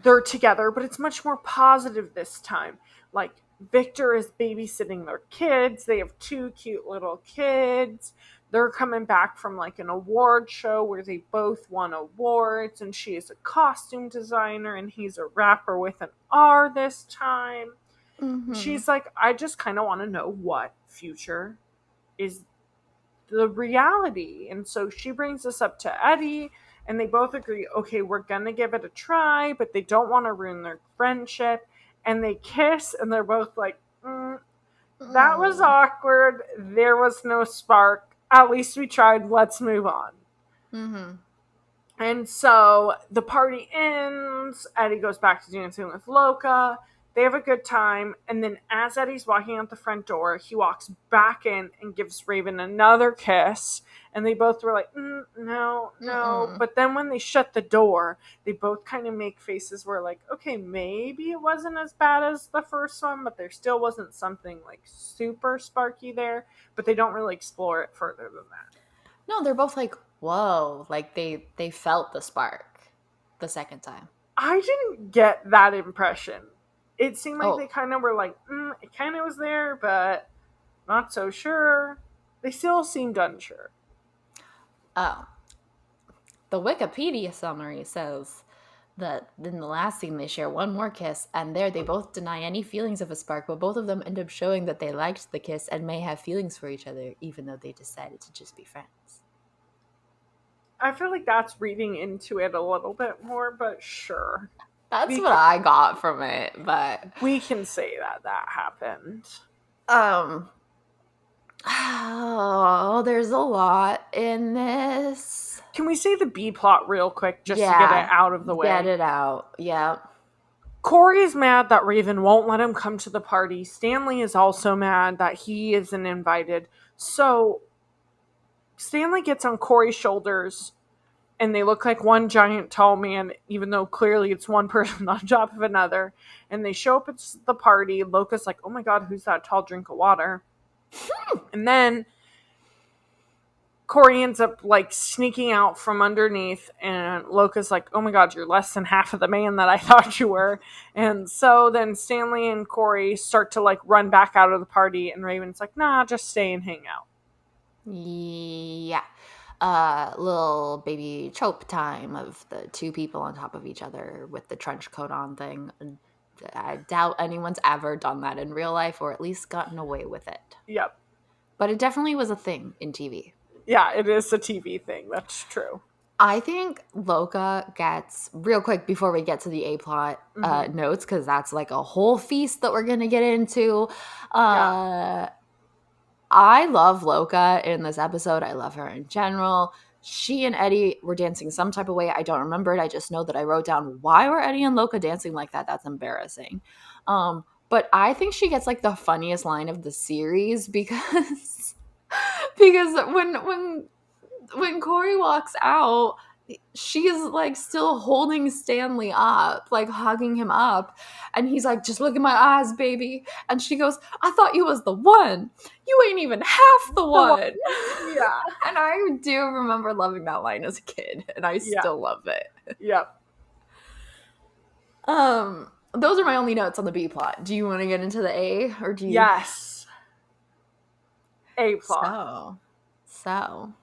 they're together, but it's much more positive this time. Like, Victor is babysitting their kids. They have 2 cute little kids. They're coming back from like an award show where they both won awards, and she is a costume designer and he's a rapper with an R this time. Mm-hmm. She's like, I just kind of want to know what future is the reality. And so she brings this up to Eddie, and they both agree, okay, we're going to give it a try, but they don't want to ruin their friendship. And they kiss, and they're both like, that was awkward. There was no spark. At least we tried. Let's move on. Mm-hmm. And so the party ends. Eddie goes back to dancing with Loca. They have a good time. And then as Eddie's walking out the front door, he walks back in and gives Raven another kiss. And they both were like, no. Mm-mm. But then when they shut the door, they both kind of make faces where like, okay, maybe it wasn't as bad as the first one, but there still wasn't something like super sparky there. But they don't really explore it further than that. No, they're both like, whoa. Like they felt the spark the second time. I didn't get that impression. It seemed like they kind of were like, it kind of was there, but not so sure. They still seemed unsure. Oh. The Wikipedia summary says that in the last scene they share one more kiss, and there they both deny any feelings of a spark, but both of them end up showing that they liked the kiss and may have feelings for each other, even though they decided to just be friends. I feel like that's reading into it a little bit more, but sure. That's what I got from it, but we can say that happened. Oh, there's a lot in this. Can we say the B plot real quick just to get it out of the way? Get it out. Yeah. Corey is mad that Raven won't let him come to the party. Stanley is also mad that he isn't invited. So Stanley gets on Corey's shoulders and they look like one giant tall man, even though clearly it's one person on top of another. And they show up at the party. Loca's like, oh my god, who's that tall drink of water? And then Corey ends up like sneaking out from underneath, and Loca's like, oh my god, you're less than half of the man that I thought you were. And so then Stanley and Corey start to like run back out of the party, and Raven's like, nah, just stay and hang out. Yeah. Little baby trope time of the two people on top of each other with the trench coat on thing. I doubt anyone's ever done that in real life, or at least gotten away with it. Yep. But it definitely was a thing in TV. Yeah, it is a TV thing. That's true. I think Loca gets, real quick before we get to the A-plot notes, because that's like a whole feast that we're going to get into. I love Loca in this episode. I love her in general. She and Eddie were dancing some type of way. I don't remember it. I just know that I wrote down, why were Eddie and Loca dancing like that? That's embarrassing. But I think she gets like the funniest line of the series because when Corey walks out, she's like still holding Stanley up, like hugging him up, and he's like, just look in my eyes, baby. And she goes, I thought you was the one. You ain't even half the one. Yeah. And I do remember loving that line as a kid, and I still love it. Yep. Those are my only notes on the B plot. Do you want to get into the A, or do you? Yes. A plot. So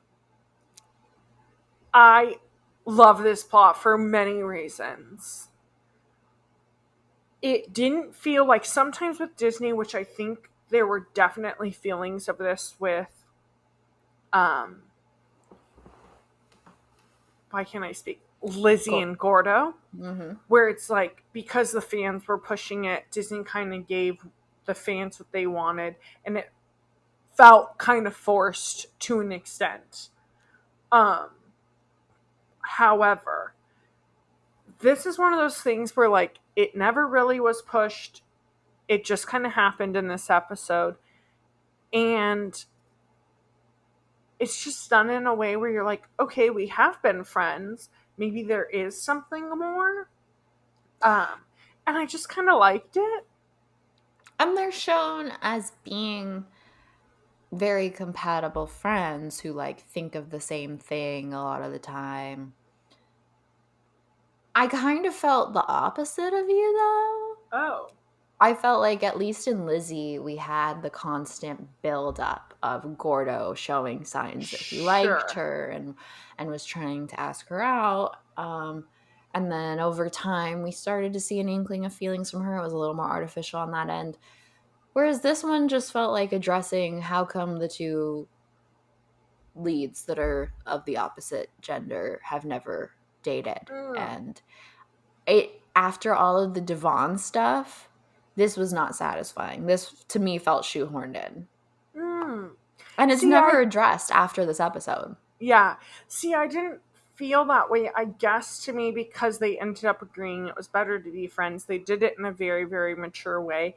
I love this plot for many reasons. It didn't feel like, sometimes with Disney, which I think there were definitely feelings of this with, why can't I speak? Lizzie and Gordo, where it's like, because the fans were pushing it, Disney kind of gave the fans what they wanted, and it felt kind of forced to an extent. However, this is one of those things where like it never really was pushed. It just kind of happened in this episode, and it's just done in a way where you're like, okay, we have been friends. Maybe there is something more. And I just kind of liked it. And they're shown as being very compatible friends who like think of the same thing a lot of the time. I kind of felt the opposite of you though. Oh. I felt like, at least in Lizzie, we had the constant build-up of Gordo showing signs that he liked her and was trying to ask her out. And then over time, we started to see an inkling of feelings from her. It was a little more artificial on that end. Whereas this one just felt like addressing how come the two leads that are of the opposite gender have never dated. And after all of the Devon stuff, this was not satisfying. This, to me, felt shoehorned in. And it's never addressed after this episode. Yeah. See, I didn't feel that way. I guess to me, because they ended up agreeing it was better to be friends, they did it in a very, very mature way.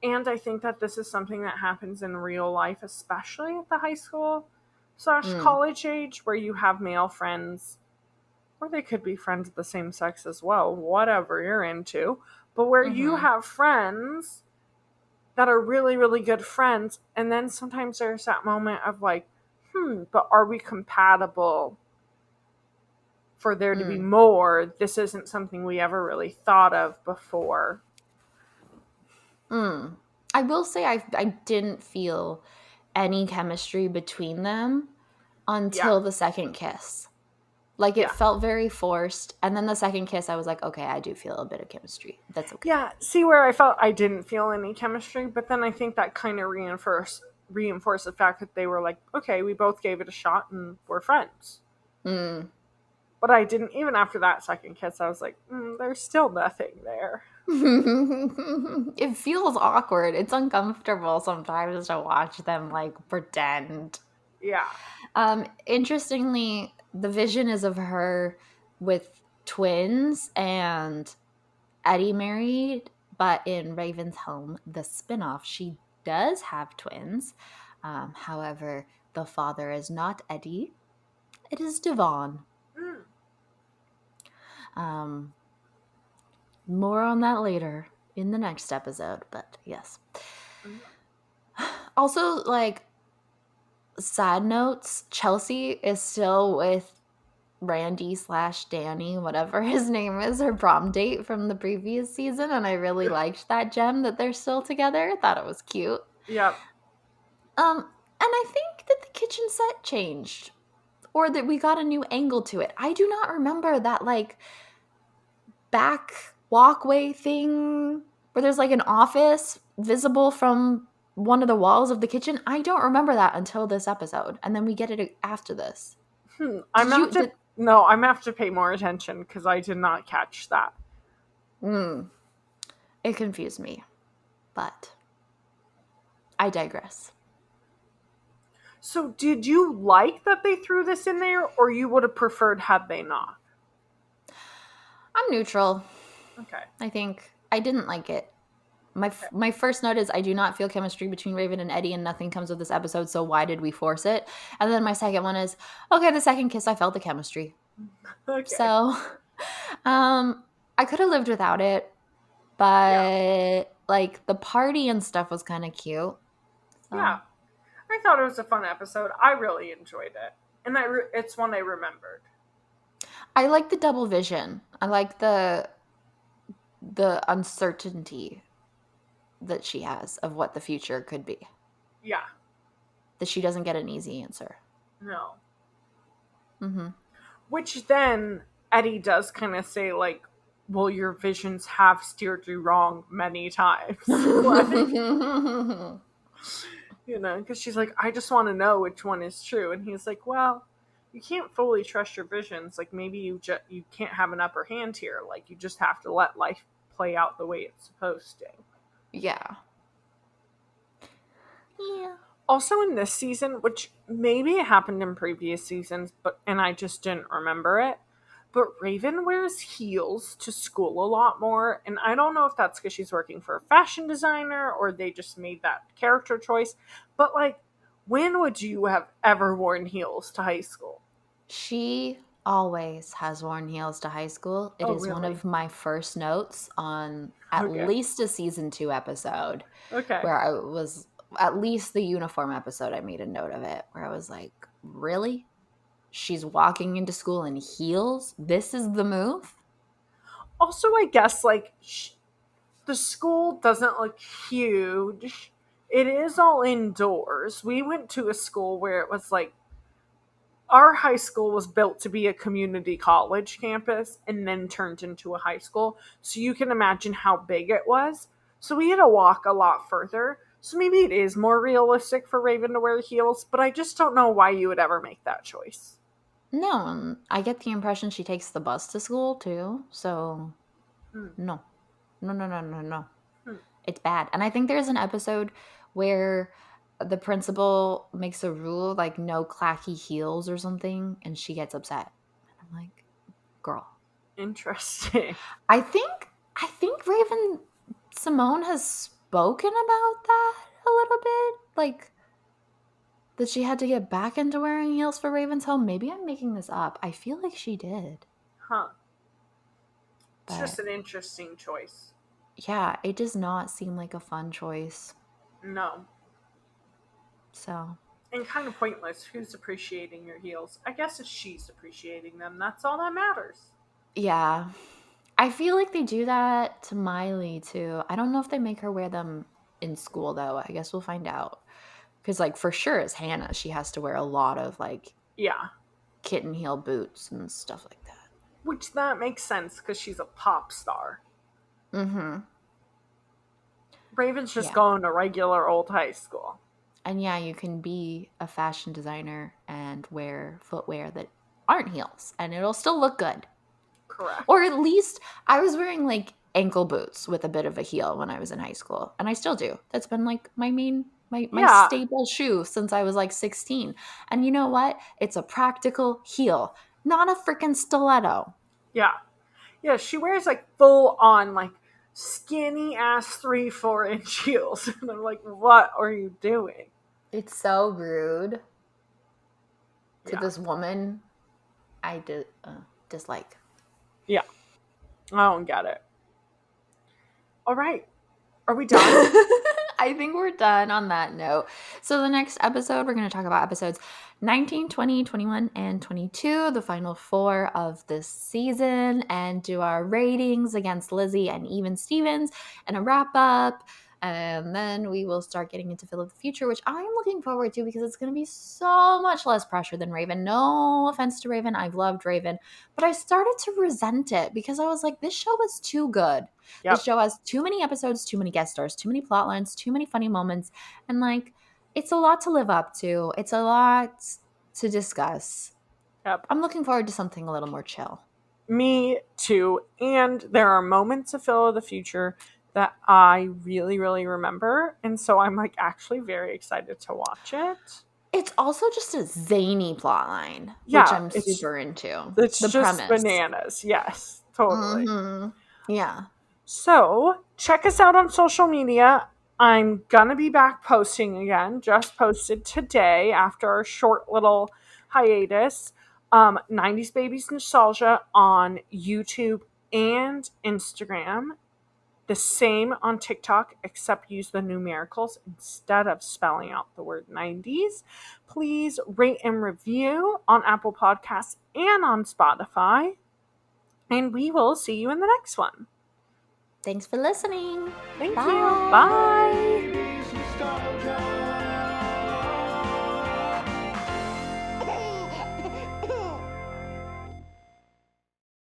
And I think that this is something that happens in real life, especially at the high school / college age, where you have male friends, or they could be friends of the same sex as well, whatever you're into. But where you have friends that are really, really good friends, and then sometimes there's that moment of like, but are we compatible for there to be more? This isn't something we ever really thought of before. I will say I didn't feel any chemistry between them until the second kiss. Like, it felt very forced. And then the second kiss, I was like, okay, I do feel a bit of chemistry. That's okay. Yeah, see where I felt I didn't feel any chemistry, but then I think that kind of reinforced the fact that they were like, okay, we both gave it a shot and we're friends. But I didn't, even after that second kiss, I was like, there's still nothing there. It feels awkward. It's uncomfortable sometimes to watch them, like, pretend. Yeah. Interestingly, the vision is of her with twins and Eddie married, but in Raven's Home, the spinoff, she does have twins. However, the father is not Eddie. It is Devon. More on that later in the next episode, but yes. Also, like, side notes, Chelsea is still with Randy/Danny, whatever his name is, her prom date from the previous season, and I really liked that gem that they're still together. I thought it was cute. Yep. And I think that the kitchen set changed, or that we got a new angle to it. I do not remember that, like, back walkway thing where there's like an office visible from one of the walls of the kitchen. I don't remember that until this episode, and then we get it after this. I'm gonna have to pay more attention because I did not catch that. It confused me, but I digress. So did you like that they threw this in there, or you would have preferred had they not? I'm neutral. Okay. I think I didn't like it. My first note is I do not feel chemistry between Raven and Eddie, and nothing comes of this episode, so why did we force it? And then my second one is, okay, the second kiss, I felt the chemistry. Okay. So, I could have lived without it, but like the party and stuff was kind of cute. So. Yeah, I thought it was a fun episode. I really enjoyed it, and it's one I remembered. I like the double vision. I like the uncertainty that she has of what the future could be. Yeah. That she doesn't get an easy answer. No. Mm-hmm. Which then Eddie does kind of say, like, well, your visions have steered you wrong many times. Like, you know, because she's like, I just want to know which one is true. And he's like, well, you can't fully trust your visions. Like, maybe you can't have an upper hand here. Like, you just have to let life play out the way it's supposed to. Yeah. Also in this season, which maybe it happened in previous seasons, and I just didn't remember it, but Raven wears heels to school a lot more, and I don't know if that's because she's working for a fashion designer or they just made that character choice, but like, when would you have ever worn heels to high school? She always has worn heels to high school. It is really? one of my first notes on at least a season 2 episode. Okay. Where I was, at least the uniform episode, I made a note of it, where I was like, really? She's walking into school in heels? This is the move? Also, I guess, like, the school doesn't look huge. It is all indoors. We went to a school where it was like, our high school was built to be a community college campus and then turned into a high school. So you can imagine how big it was. So we had to walk a lot further. So maybe it is more realistic for Raven to wear heels, but I just don't know why you would ever make that choice. No, I get the impression she takes the bus to school too. So, no. It's bad. And I think there's an episode where the principal makes a rule, like no clacky heels or something, and she gets upset. And I'm like, girl. Interesting. I think raven-symone has spoken about that a little bit. Like, that she had to get back into wearing heels for Raven's home. Maybe I'm making this up. I feel like she did. Huh. It's just an interesting choice. Yeah, it does not seem like a fun choice. No. So. And kind of pointless. Who's appreciating your heels? I guess if she's appreciating them, that's all that matters. Yeah. I feel like they do that to Miley, too. I don't know if they make her wear them in school, though. I guess we'll find out. Because, like, for sure as Hannah, she has to wear a lot of, like... Yeah. Kitten heel boots and stuff like that. Which, that makes sense, because she's a pop star. Mm-hmm. Raven's just going to regular old high school. And yeah, you can be a fashion designer and wear footwear that aren't heels, and it'll still look good. Correct. Or at least, I was wearing, like, ankle boots with a bit of a heel when I was in high school, and I still do. That's been, like, my staple shoe since I was, like, 16. And you know what? It's a practical heel, not a freaking stiletto. Yeah. Yeah, she wears, like, full-on, like, skinny-ass 3-4 inch heels. And I'm like, what are you doing? It's so rude to this woman I dislike. Yeah. I don't get it. All right. Are we done? I think we're done on that note. So the next episode, we're going to talk about episodes 19, 20, 21, and 22, the final 4 of this season, and do our ratings against Lizzie and even Stevens, and a wrap up. And then we will start getting into Phil of the Future, which I'm looking forward to because it's going to be so much less pressure than Raven. No offense to Raven. I've loved Raven. But I started to resent it because I was like, this show was too good. Yep. This show has too many episodes, too many guest stars, too many plot lines, too many funny moments. And like, it's a lot to live up to. It's a lot to discuss. Yep. I'm looking forward to something a little more chill. Me too. And there are moments of Phil of the Future that I really, really remember. And so I'm like actually very excited to watch it. It's also just a zany plot line, Yeah, which I'm super into. It's the just premise. bananas. Yes, totally. Mm-hmm. Yeah. So check us out on social media. I'm going to be back posting again. Just posted today after our short little hiatus. 90s Babies Nostalgia on YouTube and Instagram. The same on TikTok, except use the numericals instead of spelling out the word 90s. Please rate and review on Apple Podcasts and on Spotify. And we will see you in the next one. Thanks for listening. Thank Bye. you. Bye.